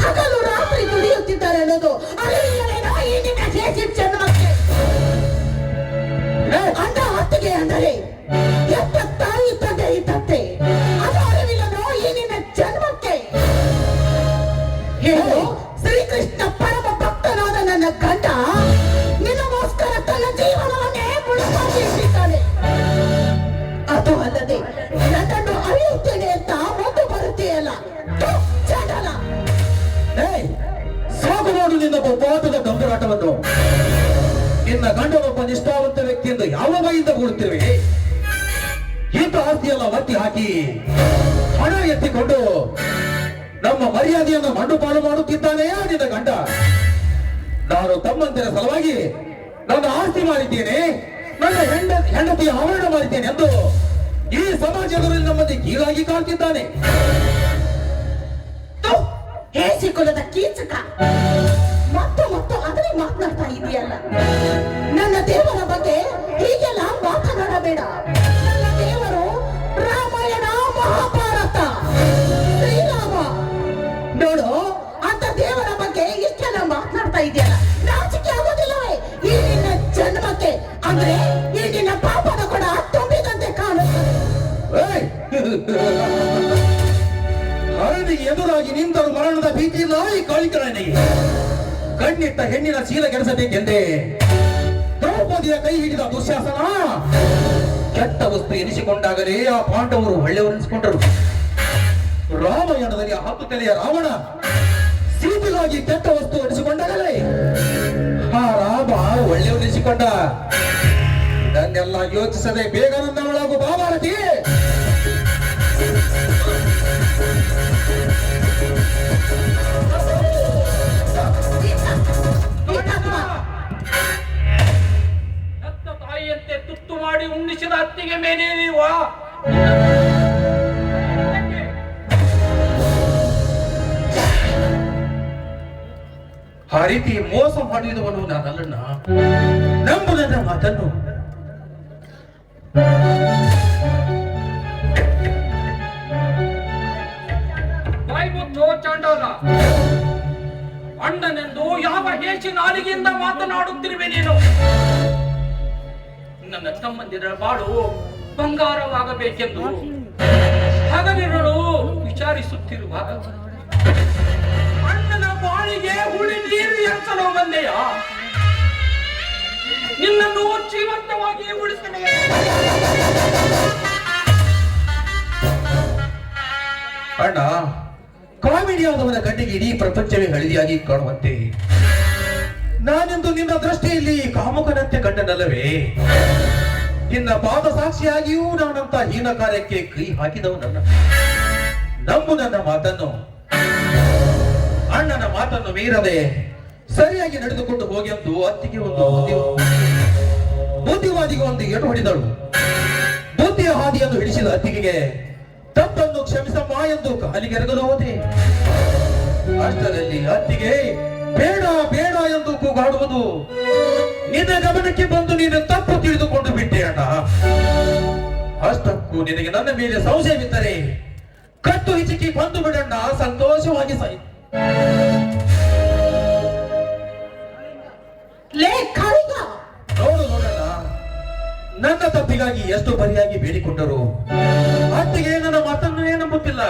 ಹಗಲು ರಾತ್ರಿ ದುಡಿಯುತ್ತಿದ್ದಾರೆ ಅನ್ನೋದು ಅರಿವಿಲ್ಲವೇನೋ ಈ ನಿನ್ನ ಹೇಸಿ ಜನ್ಮಕ್ಕೆ. ಅಣ್ಣ ಅತ್ತಿಗೆ ಅಂದರೆ ಎತ್ತ ತಾಯಿ ತಂದೆ ಇದ್ದಂತೆ, ಅದು ಅರಿವಿಲ್ಲನೋ ಈ ನಿನ್ನ ಜನ್ಮಕ್ಕೆ. ಹೇಳು, ಶ್ರೀಕೃಷ್ಣ ಪರಮ ಭಕ್ತನಾದ ನನ್ನ ಗಂಡ ನಿನಗೋಸ್ಕರ ತನ್ನ ಜೀವನವನ್ನೇ ಮುಳುಗಿಸಿದ್ದಾನೆ. ಅದು ಅಲ್ಲದೆ ನನ್ನನ್ನು ಅರಿಯುತ್ತೇನೆ ಅಂತ ಮುಂದೆ ಬರುತ್ತೆಯಲ್ಲ, ಚಂಡಾಲ.
ಸಾಕು ಮಾಡು ನಿನ್ನ ಬಹುಪಾಠದ ಗಂಭೀರಾಟವನ್ನು. ನಿನ್ನ ಗಂಡನೊಬ್ಬ ನಿಷ್ಠಾವಂತ ವ್ಯಕ್ತಿಯಿಂದ ಯಾವ ಬಗೆಯಿಂದ ಕೂಡುತ್ತಿರುವೆ? ಇಂಥ ಆಸ್ತಿಯೆಲ್ಲ ಒತ್ತಿ ಹಾಕಿ ಹಣ ಎತ್ತಿಕೊಂಡು ನಮ್ಮ ಮರ್ಯಾದೆಯನ್ನು ಮಂಡುಪಾಲು ಮಾಡುತ್ತಿದ್ದಾನೆ ನಿನ್ನ ಗಂಡ. ನಾನು ತಮ್ಮಂದಿರ ಸಲುವಾಗಿ ನನ್ನ ಆಸ್ತಿ ಮಾಡಿದ್ದೇನೆ, ನನ್ನ ಹೆಂಡತಿಯ ಹವರಣ ಮಾಡಿದ್ದೇನೆ ಎಂದು ಈ ಸಮಾಜದಲ್ಲಿ ನಮ್ಮಲ್ಲಿ ಕೀಳಾಗಿ ಕಾಣ್ತಿದ್ದಾನೆ.
ಹೇಸಿ ಕುಲದ ಕೀಚಕ, ಮತ್ತು ಅದನ್ನೇ ಮಾತನಾಡ್ತಾ ಇದೆಯಲ್ಲ. ನನ್ನ ದೇವರ ಬಗ್ಗೆ ಹೀಗೆಲ್ಲ ಮಾತನಾಡಬೇಡ. ನನ್ನ ದೇವರು ರಾಮಾಯಣ ಮಹಾಭಾರತ ಶ್ರೀರಾಮ. ನೋಡು, ಅಂತ ದೇವರ ಬಗ್ಗೆ ಇಷ್ಟೆಲ್ಲ ಮಾತನಾಡ್ತಾ ಇದೆಯಲ್ಲ, ನಾಚಿಕೆ ಆಗೋದಿಲ್ಲವೇ ಈ ನಿನ್ನ ಜನ್ಮಕ್ಕೆ? ಅಂದ್ರೆ ಈ ನಿನ್ನ ಪಾಪದ ಕೂಡ ತುಂಬಿದಂತೆ ಕಾಣುತ್ತದೆ.
ಹರಣಿಗೆ ಎದುರಾಗಿ ನಿಂತರು ಮರಣದ ಭೀತಿ ನಾಯಿ ಕಾಳಿಕರನಿಗೆ ಕಣ್ಣಿಟ್ಟ ಹೆಣ್ಣಿನ ಶೀಲ ಕೆಡಿಸಬೇಕೆಂದೇ ದ್ರೌಪದಿಯ ಕೈ ಹಿಡಿದ ದುಶ್ಯಾಸನ ಕೆಟ್ಟ ವಸ್ತು ಎನಿಸಿಕೊಂಡಾಗಲೇ ಆ ಪಾಂಡವರು ಒಳ್ಳೆಯವರೆನಿಸಿಕೊಂಡರು. ರಾಮಾಯಣದಲ್ಲಿ 10 ತಲೆಯ ರಾವಣ ಸೀತೆಗಾಗಿ ಕೆಟ್ಟ ವಸ್ತು ಎನಿಸಿಕೊಂಡಾಗಲೇ ಆ ರಾಮ ಒಳ್ಳೆಯವರೆನಿಸಿಕೊಂಡ. ಇದನ್ನೆಲ್ಲ ಯೋಚಿಸದೆ ಬೇಗ ನನ್ನವಳಾಗು ಬಾ ಭಾರತಿ.
ಹೆತ್ತ ತಾಯಿಯಂತೆ ತುತ್ತು ಮಾಡಿ ಉಣ್ಣಿಸಿದ ಅತ್ತಿಗೆ ಮೇಲೆ ನೀವು
ಆ ರೀತಿ ಮೋಸ ಮಾಡಿದವನು ನಾನಲ್ಲ. ನಂಬು ನನ್ನ ಮಾತನ್ನು.
ಬಾಯ್ಬುಚ್ಚೋ ಚಾಂಡಾಲ, ಅಣ್ಣನೆಂದು ಯಾವ ಹೇಸಿ ನಾಲಿಗೆಯಿಂದ ಮಾತನಾಡುತ್ತಿರುವೆ ನೀನು? ನನ್ನ ತಮ್ಮಂದಿರ ಬಾಳು ಬಂಗಾರವಾಗಬೇಕೆಂದು ಹಗಲಿರುಳು ವಿಚಾರಿಸುತ್ತಿರುವಾಗ ಅಣ್ಣನ ಬಾಳಿಗೆ ಹುಳಿ ನೀರು ಎರಚಲು ಬಂದೆಯಾ? ನಿನ್ನನ್ನು ಜೀವಂತವಾಗಿ ಉಳಿಸಲು
ಅಣ್ಣ, ಕಾಮಿಡಿಯಾದವನ ಕಣ್ಣಿಗೆ ಇಡೀ ಪ್ರಪಂಚವೇ ಹಳದಿಯಾಗಿ ಕಾಣುವಂತೆ ನಾನೆಂದು ನಿನ್ನ ದೃಷ್ಟಿಯಲ್ಲಿ ಕಾಮುಕನಂತೆ ಕಂಡನಲ್ಲವೇ? ನಿನ್ನ ಪಾದ ಸಾಕ್ಷಿಯಾಗಿಯೂ ನಾನಂತ ಹೀನ ಕಾರ್ಯಕ್ಕೆ ಕೈ ಹಾಕಿದವನಲ್ಲ. ನಂಬು ನನ್ನ ಮಾತನ್ನು. ಅಣ್ಣನ ಮಾತನ್ನು ಮೀರದೆ
ಸರಿಯಾಗಿ ನಡೆದುಕೊಂಡು ಹೋಗಿ ಎಂದು ಅತ್ತಿಗೆ ಒಂದು ಬುದ್ಧಿವಾದಿಗೆ ಒಂದು ಏಟು ಹೊಡೆದಳು. ಬುದ್ಧಿಯ ಹಾದಿಯನ್ನು ಹಿಡಿಸಿದ ಅತ್ತಿಗೆಗೆ ತಪ್ಪನ್ನು ಕ್ಷಮಿಸಮ್ಮ ಎಂದು ಕಾಲಿಗೆ ಎರಗಲು ಹೋದೆ. ಅಷ್ಟರಲ್ಲಿ ಅತ್ತಿಗೆ ಬೇಡ ಬೇಡ ಎಂದು ಕೂಗಾಡುವುದು ನಿನ್ನ ಗಮನಕ್ಕೆ ಬಂದು ನೀನು ತಪ್ಪು ತಿಳಿದುಕೊಂಡು ಬಿಟ್ಟೆ ಅಣ್ಣ. ಅಷ್ಟಕ್ಕೂ ನಿನಗೆ ನನ್ನ ಮೇಲೆ ಸಂಶಯವಿದ್ದರೆ ಕಟ್ಟು ಹಿಚಿಕಿ ಬಂದು ಬಿಡಣ್ಣ, ಸಂತೋಷವಾಗಿ ಸಾಯಿತು. ನೋಡು ನೋಡಣ್ಣ, ನನ್ನ ತಪ್ಪಿಗಾಗಿ ಎಷ್ಟು ಬರಿಯಾಗಿ ಬೇಡಿಕೊಂಡರು ಅತ್ತಿಗೆ ನನ್ನ ಮಾತನ್ನೇ ನಂಬುತ್ತಿಲ್ಲ.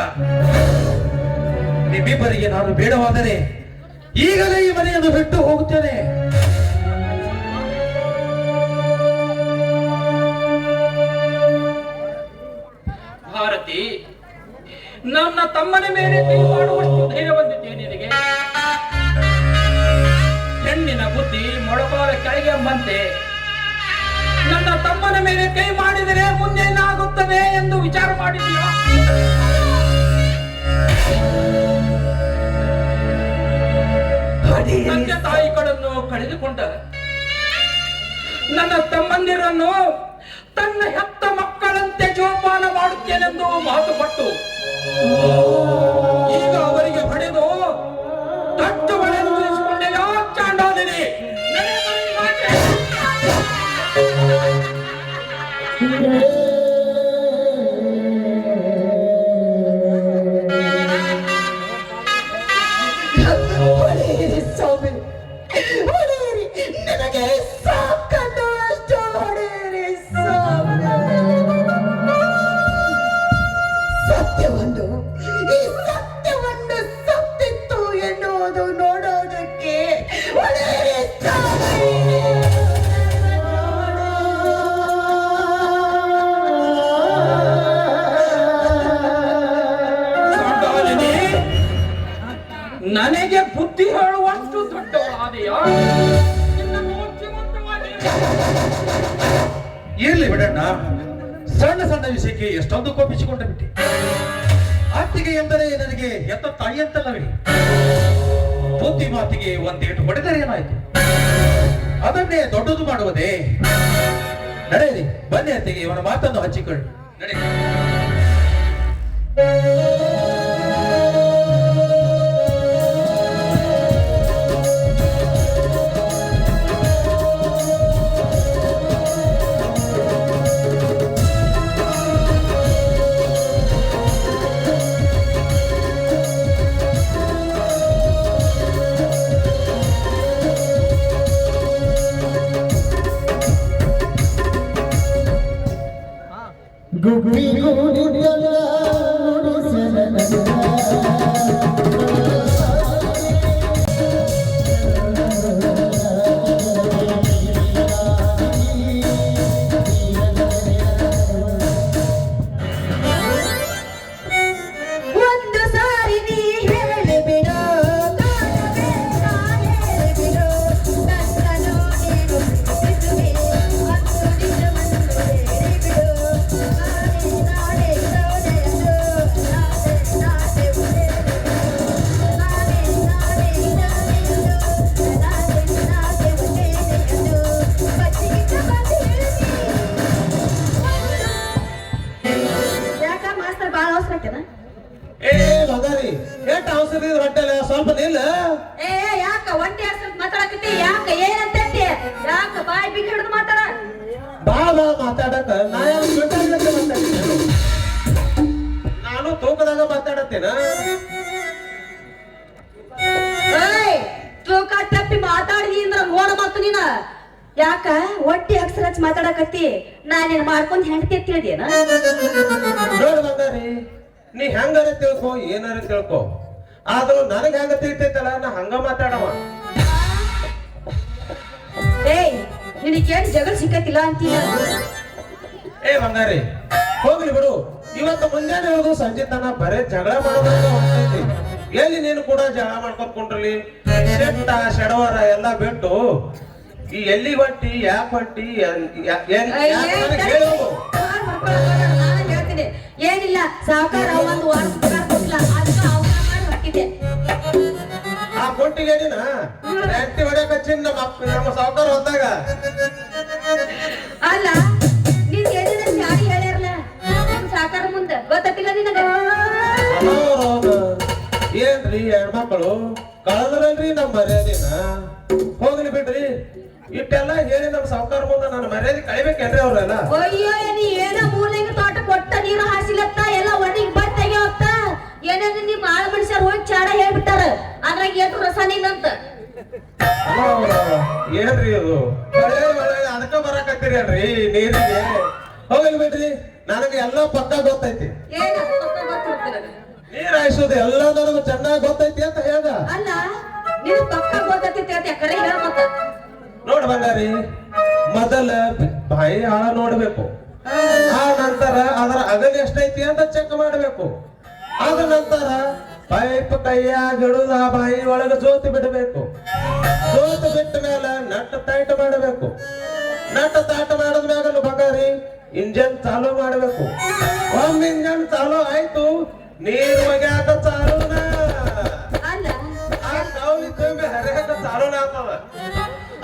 ನಿಮ್ಮಿಬ್ಬರಿಗೆ ನಾನು ಬೇಡವಾದರೆ ಈಗಲೇ ಈ ಮನೆಯನ್ನು ಬಿಟ್ಟು ಹೋಗುತ್ತೇನೆ.
ಭಾರತಿ, ನನ್ನ ತಮ್ಮನ ಮೇಲೆ ಕೈ ಮಾಡುವಷ್ಟು ಧೈರ್ಯ ಬಂದಿದೆ ನಿನಗೆ. ಹೆಣ್ಣಿನ ಬುದ್ಧಿ ಮೊಳಕಾಲ ಕೆಳಗೆ ಎಂಬಂತೆ ನನ್ನ ತಮ್ಮನ ಮೇಲೆ ಕೈ ಮಾಡಿದರೆ ಮುಂದೆ ಏನಾಗುತ್ತದೆ ಎಂದು ವಿಚಾರ ಮಾಡಿದೆಯಾ? ತಂದೆ ತಾಯಿಗಳನ್ನು ಕಳೆದುಕೊಂಡ ನನ್ನ ತಮ್ಮಂದಿರನ್ನು ತನ್ನ ಹೆತ್ತ ಮಕ್ಕಳಂತೆ ಜೋಪಾನ ಮಾಡುತ್ತೇನೆಂದು ಮಾತು ಕೊಟ್ಟು ಈಗ ಅವರಿಗೆ ಹೊಡೆದು ತಟ್ಟು ಹೊಡೆದು ತಿಳಿಸಿಕೊಂಡೆ. ಚಾಂಡಾಲಿನಿ,
ನನಗೆ ಸಾಕನ್ನು ಅಷ್ಟು ಹೊಡೆಯಿರಿ. ಸತ್ಯವನ್ನು ಈ ಸತ್ಯವನ್ನು ಸತ್ತಿತ್ತು ಎನ್ನುವುದು ನೋಡೋದಕ್ಕೆ ಹೊಡೆಯಿರಿ.
ನನಗೆ ಬುದ್ಧಿ ಹೇಳುವಷ್ಟು ದೊಡ್ಡವಾದೆಯಾ?
ಇರ್ಲಿ ಬಿಡಣ್ಣ, ಸಣ್ಣ ಸಣ್ಣ ವಿಷಯಕ್ಕೆ ಎಷ್ಟೊಂದು ಕೋಪಿಸಿಕೊಂಡ ಬಿಟ್ಟೆ. ಅತ್ತಿಗೆ ಎಂದರೆ ನನಗೆ ಎತ್ತ ತಾಯಿ ಅಂತಲ್ಲವೇ? ಬುದ್ಧಿ ಮಾತಿಗೆ ಒಂದೇಟು ಹೊಡೆದರೆ ಏನಾಯ್ತು? ಅದನ್ನೇ ದೊಡ್ಡದು ಮಾಡುವುದೇ? ನಡೆಯಿರಿ, ಬನ್ನಿ ಅತ್ತಿಗೆ, ಇವನ ಮಾತನ್ನು ಹಚ್ಚಿಕೊಳ್ಳಿ. ನಡೆ. ಸ್ವಲ್ಪ ನಿಲ್ಲ.
ಯಾಕ ಒಂಟಿ ಮಾತಾಡಕತ್ತಿ? ಯಾಕ ಏನಂತ ಯಾಕ ಬಾಯಿ ಬಿಗಿ ಹಿಡಿದು ಮಾತಾಡ?
ಬಾ ಮಾತಾಡಕ ನಾನು ತೂಕದಾಗ ಮಾತಾಡತ್ತೇನ?
ತೂಕ ತಪ್ಪಿ ಮಾತಾಡಿದಿ ಅಂದ್ರ ನೋಡ ಮತ್ತ ನೀನ ಯಾಕ ಒಟ್ಟಿ ಅಕ್ಷರ ಹಚ್ಚಿ ಮಾತಾಡಕತ್ತಿ? ನಾನೇನ್ ಮಾಡ್ಕೊಂಡ್ ಹೆಂಡತಿ ತಿಳಿದೇನ?
ನೋಡ್ ಬಂಗಾರಿ, ನೀ ಹೆಂಗಾರ ತಿಳ್ಕೊ, ಏನಾರ ತಿಳ್ಕೊ, ಆದ್ರೂ ನನಗ ಹೆಂಗ ತಿಳಿತೈತಲ್ಲ, ನಾ ಹಂಗ ಮಾತಾಡವ.
ನಿನಗೇನ್ ಜಗಳ ಸಿಕ್ಕತ್ತಿಲ್ಲ ಅಂತೀನ?
ಬಂಗಾರಿ, ಹೋಗ್ಲಿ ಬಿಡು. ಇವತ್ತು ಮುಂಜಾನೆ ಹೋಗು, ಸಂಜೆ ತನ ಬರೇ ಜಗಳ ಮಾಡೋದಾಗ ಹೊಂಟೈತಿ. ಎಲ್ಲಿ ನೀನು ಕೂಡ ಜಗಳ ಮಾಡ್ಕೊಂಡ್ಕೊಂಡ್ರಲಿ, ಶೆಟ್ಟ ಶೆಡವರ ಎಲ್ಲ ಬಿಟ್ಟು ಈ ಎಲ್ಲಿ ಹೊಂಟಿ, ಯಾಕೆ ಹೊಂಟಿ,
ಹೇಳ್ತೀನಿ. ಏನಿಲ್ಲ, ಸಾವುಕಾರ ಒಂದು ವಾರ ಪಗಾರ ಕೊಟ್ಟಿಲ್ಲ, ಅದಕ್ಕೆ ಅವನ ಮಾಡಿ ಹೊಟ್ಟಿದ್ದೆ.
ಆ ಕೊಟ್ಟಿಗೆ ರೆಂಟಿ ಹೊಡ್ಯಾಕ ಹಚ್ಚಿನ ನಮ್ಮ ಸಾವುಕಾರ ಹೋದಾಗ
ಅಲ್ಲ ನೀನ್ ಏನಿಲ್ಲ ಶಾಡಿ ಹೇಳ್ಯಾರಲ್ಲ ಸಾಕಾರ ಮುಂದೆ ಗೊತ್ತಿಲ್ಲ ನಿನಗ
ಏನ್ರಿ ಹೆಣ್ಮಕ್ಳು ಕಳೆದ್ರಲ್ರಿ ನಮ್ಮ ಮರ್ಯಾದಿನ ಹೋಗ್ಲಿ ಬಿಡ್ರಿ ಇಟ್ಟೆಲ್ಲ ಹೇಳಿ ನಮ್ಮ ಸಾವುಕಾರ ಮುಂದೆ ನನ್ನ ಮರ್ಯಾದೆ ಕಳಿಬೇಕೇನ್ರಿ ಅವ್ರೆಲ್ಲ
ಅಯ್ಯೋ ನೀ ಏನ ಮೂಲೆಗೆ ತೋಟ ಕೊಟ್ಟ ನೀರು ಹಾಸಿಲತ್ತ ಎಲ್ಲ ಒಣಗಿ ಬಟ್ಟೆಗೆವತ್ತ ಏನೇನು ನಿಮ್ ಆಳ ಮನುಷ್ಯರು ಹೋಗಿ ಚಾಡ ಹೇಳ್ಬಿಟ್ಟಾರ ಅದ್ರಾಗ ಏನು ರಸಾನಿಲ್ಲಂತ
ಏನ್ರಿ ಅದು ಒಳ್ಳೆ ಅದಕ್ಕ ಬರಾಕತ್ತೀರಿ ಅಲ್ರಿ ನೀರಿಗೆ ಹೋಗ್ಲಿ ಬಿಡ್ರಿ ನನಗೆ ಎಲ್ಲ ಪಕ್ಕ ಗೊತ್ತೈತಿ
ಏನ ಗೊತ್ತಿರ್ತಿಲ್ಲ
ನೀರ್ ಹಾಯಿಸೋದು ಎಲ್ಲ ನನಗೆ ಚೆನ್ನಾಗಿ ಗೊತ್ತೈತಿ ಅಂತ ಹೇಳ್ದ
ಅಲ್ಲ ನೀನು ಪಕ್ಕ ಗೊತ್ತೈತಿ ಕರೆ ಹೇಳ ಮತ್ತ
ನೋಡ್ ಬಂಗಾರಿ ಮೊದಲ ಬಾಯಿ ಆಳ ನೋಡ್ಬೇಕು ಆ ನಂತರ ಅದರ ಅಗಲ ಎಷ್ಟೈತಿ ಅಂತ ಚೆಕ್ ಮಾಡ್ಬೇಕು ಅದ ನಂತರ ಪೈಪ್ ಕೈಯಾಗ ಹಿಡಿದು ಆ ಬಾಯಿ ಒಳಗೆ ಜೋತಿ ಬಿಡಬೇಕು ಜೋತಿ ಬಿಟ್ಟ ಮೇಲೆ ನಟ್ ಟೈಟ್ ಮಾಡಬೇಕು ನಟ್ ಟೈಟ್ ಮಾಡಿದ ಮ್ಯಾಗ ಬಂಗಾರಿ ಇಂಜನ್ ಚಾಲು ಮಾಡಬೇಕು ಒಮ್ಮೆ ಇಂಜನ್ ಚಾಲು ಆಯ್ತು ನೀರು ಒಗ್ಯಾಕ ಚಾಲೂನ
ಅಲ್ಲ
ಆ ಕೌಲಿ ತುಂಬಿ ಹರಿಯಾಕ ಚಾಲೂನ ಆಗ್ತದ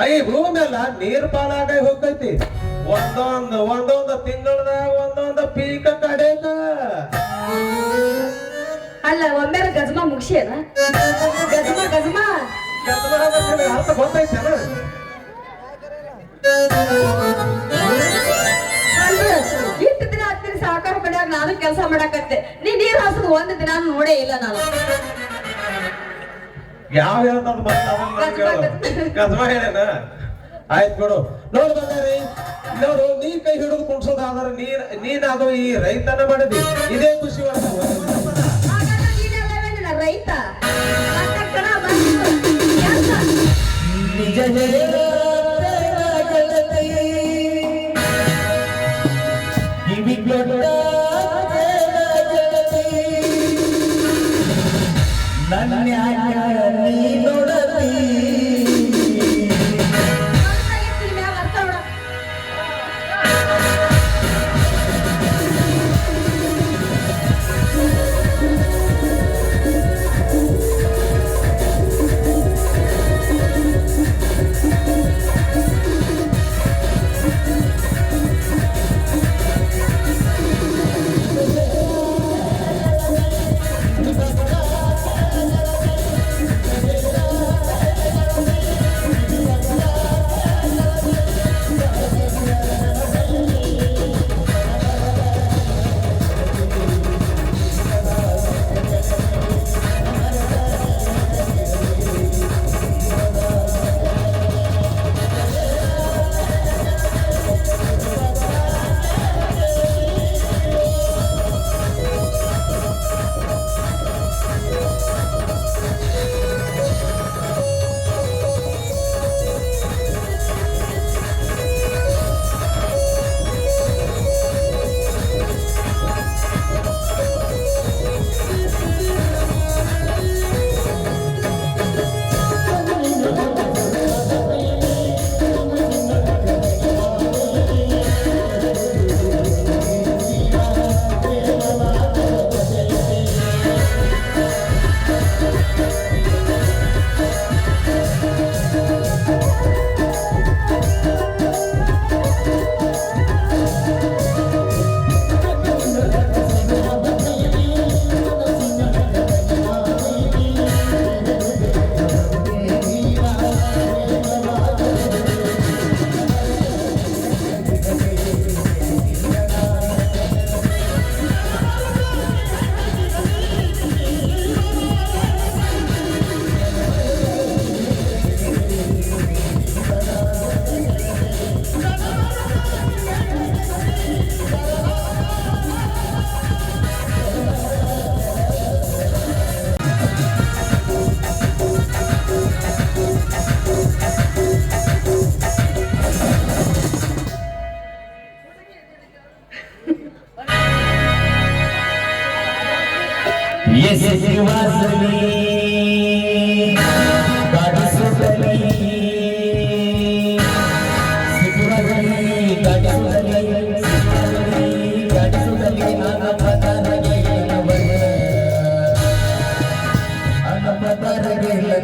ಈ ಭೂಮಿ ಎಲ್ಲ ನೀರ್ ಪಾಲಾಗ ಹೋಗ್ತೈತಿ ಒಂದೊಂದು ತಿಂಗಳದಾಗ ಒಂದೊಂದು ಪೀಕ ಕಡೆಕ
ಅಲ್ಲ ಒಮ್ಮೆ ಗಜಮ ಮುಗಿಸೇನ ಗಜಮ
ಅರ್ಥ ಗೊತ್ತೈತೇನ
ಇಷ್ಟು ದಿನ ಹತ್ತಿರ ಸಾಕಾರ ಪಡ್ಯಾಗ ನಾನು ಕೆಲಸ ಮಾಡಾಕತ್ತೆ ನೀ ನೀರ್ ಹಾಸೋದು ಒಂದ್ ದಿನ ನೋಡೇ ಇಲ್ಲ ನಾನು
ಯಾವ ಹೇಳ್ತದ ಗಜಮ ಹೇಳೇನ ಆಯ್ತು ಬಿಡು ನೋಡು ಬಂಗಾರಿ ನೋಡು ನೀ ಕೈ ಹಿಡಿದು ಕುಣ್ಸೋದಾದ್ರೆ ನೀನಾದ್ರು ಈ ರೈತನ ಮಾಡಿದಿ ಇದೇ ಖುಷಿ
ಹಾಗಾದ್ರೆ ನೀನೆಲ್ಲವೇನಿಲ್ಲ ರೈತ ಕಣ ಬಂತು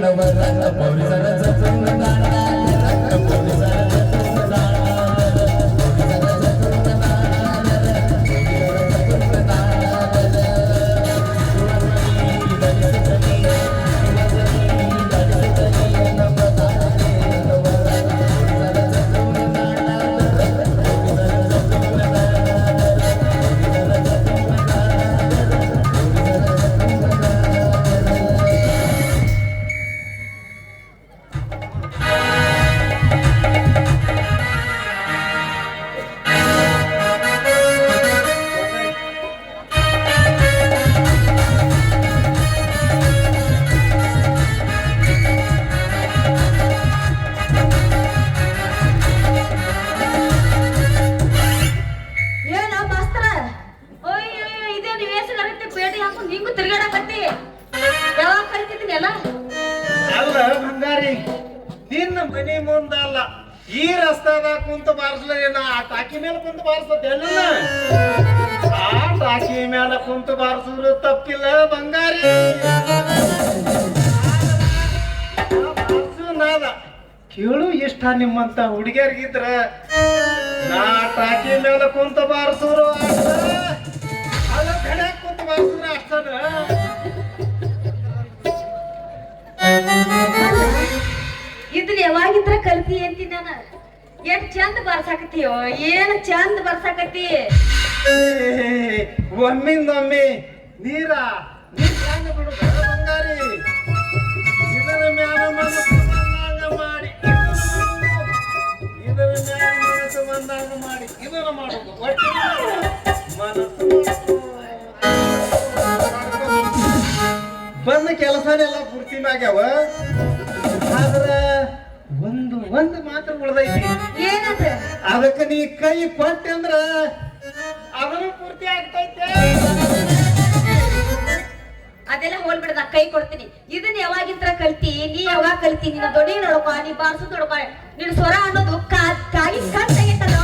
Navara
ಈ ರಸ್ತಾದಾಗ ಕುಂತ ಬಾರಿಸ್ಲೇನ ಆ ಟಾಕಿ ಮೇಲೆ ಕುಂತ ಬಾರಿಸೋದೇನ ಆ ಟಾಕಿ ಮೇಲೆ ಕುಂತ ಬಾರಿಸಿದ್ರು ತಪ್ಪಿಲ್ಲ ಬಂಗಾರಿ ನಾದ ಕೇಳು ಇಷ್ಟ ನಿಮ್ಮಂತ ಹುಡುಗಿಯರ್ಗಿದ್ರ ನಾ ಟಾಕಿ ಮೇಲೆ ಕುಂತ ಬಾರಿಸಿದ್ರು ಅಲ್ಲ ಕಡೆ ಕುಂತ ಬಾರಿಸಿದ್ರ ಅಷ್ಟದ
ಇದನ್ನ ಯಾವಾಗಿದ್ರ ಕಲ್ತಿ ಅಂತೀನಿ ನಾನು ಎಷ್ಟ್ ಚಂದ ಬರ್ಸಾಕತ್ತೀಯೋ ಏನ್ ಚಂದ ಬರ್ಸಾಕತ್ತಿ
ಒಮ್ಮಿಂದೊಮ್ಮೆ ನೀರ ಬಿಡು ಬಂಗಾರಿ ಇದರ ಮ್ಯಾಲ ಮನಸ್ಸು ಬಂದಾಗ ಮಾಡಿ ಇದರ ಮ್ಯಾಲ ಮನಸ್ಸು ಬಂದಾಗ ಮಾಡಿ ಇದನ್ನ ಮಾಡೋದು ಮನಸ್ಸು ಬಂದ ಕೆಲಸನೆಲ್ಲ ಪೂರ್ತಿ ಮ್ಯಾಗ್ಯಾವ ಆದ್ರ ಒಂದು ಮಾತ್ರ ಉಳ್ದೈತಿ
ಏನಂದ್ರ
ಅದಕ್ಕೆ ನೀ ಕೈ ಕೊಟ್ಟೆ ಅಂದ್ರ ಅದನ್ನು ಪೂರ್ತಿ ಆಗ್ತೈತೆ
ಅದೆಲ್ಲ ಹೋಲ್ಬಿಡ ನಾ ಕೈ ಕೊಡ್ತೀನಿ ಇದನ್ನ ಯಾವಾಗಿಂತ್ರ ಕಲ್ತಿ ನೀ ಯಾವಾಗ ಕಲ್ತಿ ನಿನ್ನ ದೊಡ್ಡ ನೋಡ್ಕೊ ನೀ ಬಾರ್ಸು ನೋಡ್ಕೊ ನಿನ್ ಸ್ವರ ಅನ್ನೋದು ಕಾಗಿ ಕಟ್ಟಾಗೈತಲ್ಲ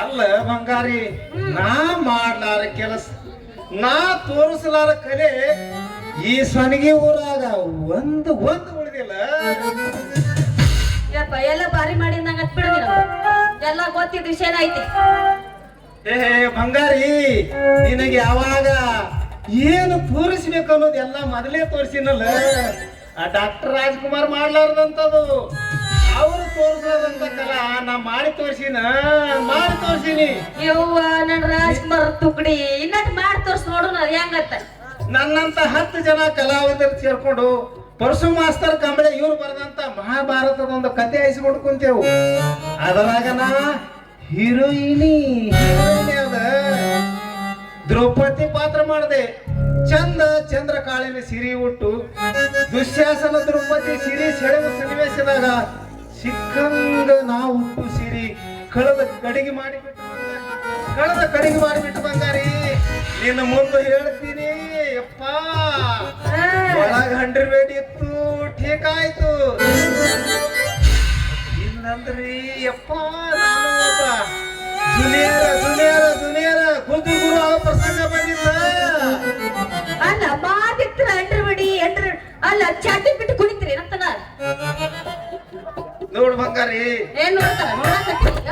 ಅಲ್ಲ ಬಂಗಾರಿ ನಾ ಮಾಡ್ಲಾರ ಕೆಲಸ ನಾ ತೋರಿಸಲಾರ ಕಲೆ ಈ ಸೊನಗಿ ಊರಾಗ ಒಂದು ಉಳಿದಿಲ್ಲ
ಯಪ್ಪ ಎಲ್ಲ ಬಾರಿ ಮಾಡಿ ನಂಗ ಬಿಡು ನೀನು ಎಲ್ಲ ಗೊತ್ತಿದ್ದ ವಿಷಯನ ಐತಿ
ಏ ಬಂಗಾರಿ ನಿನಗೆ ಯಾವಾಗ ಏನು ತೋರಿಸ್ಬೇಕು ಅನ್ನೋದು ಎಲ್ಲ ಮೊದಲೇ ತೋರಿಸಿನಲ್ಲ ಆ ಡಾಕ್ಟರ್ ರಾಜ್ಕುಮಾರ್ ಮಾಡ್ಲಾರ್ದಂತದು ಅವರು ತೋರಿಸ್ಲಾರ್ದಂತ ಕಲ ನಾ ಮಾಡಿ ತೋರಿಸಿನಿ
ಯವ್ವ ನನ್ ರಾಜ್ಕುಮಾರ್ ತುಕಡಿ ಇನ್ನಟ್ ಮಾಡಿ ತೋರ್ಸ್ ನೋಡೋಣ ಅದ್ ಹೆಂಗತ್ತ
ನನ್ನಂತ 10 ಜನ ಕಲಾವಿದರು ಸೇರ್ಕೊಂಡು ಪರಶು ಮಾಸ್ತರ್ ಕಂಬಳೆ ಇವ್ರು ಬರೆದಂತ ಮಹಾಭಾರತದ ಒಂದು ಕತೆ ಹಾಯಿಸ್ಕೊಂಡು ಕುಂತೇವು ಅದರಾಗ ನಾ ಹೀರೋಯಿನಿ ಅದ ದ್ರೌಪದಿ ಪಾತ್ರ ಮಾಡಿದೆ ಚಂದ್ರ ಕಾಳಿನ ಸಿರಿ ಉಟ್ಟು ದುಶ್ಯಾಸನ ದ್ರೌಪದಿ ಸಿರಿ ಸೆಳೆವ ಸನ್ನಿವೇಶದಾಗ ಸಿಕ್ಕಂಗ ನಾ ಉಟ್ಟು ಸಿರಿ ಕಳೆದ ಕಡಿಗೆ ಮಾಡಿಬಿಟ್ಟು ಬಂಗಾರಿ ನಿನ್ನ ಮುಂದೆ ಹೇಳ್ತೀನಿ ಯಪ್ಪ ಒಳಗ 100 ಬೇಡಿ ಇತ್ತು ಠೀಕ್ ಆಯ್ತು ಇಲ್ಲಂದ್ರಿ ಯಪ್ಪ ನಾನು ಒಬ್ಬ ಜುನಿಯರ ಗುರು ಆಗೋ ಪ್ರಸಂಗ ಬಂದಿಲ್ಲ
ಅಲ್ಲ ಮಾತಿತ್ರ ಅಂಡ್ರಬಡಿ ಅಲ್ಲ ಚಾಟಿ ಬಿಟ್ಟು ಕುಣಿತೀರಿ ಏನಂತನ
ನೋಡು ಬಂಗಾರಿ
ಏನ್ ನೋಡ್ತಾರ ನೋಡಕತ್ತೀನಿ ಈಗ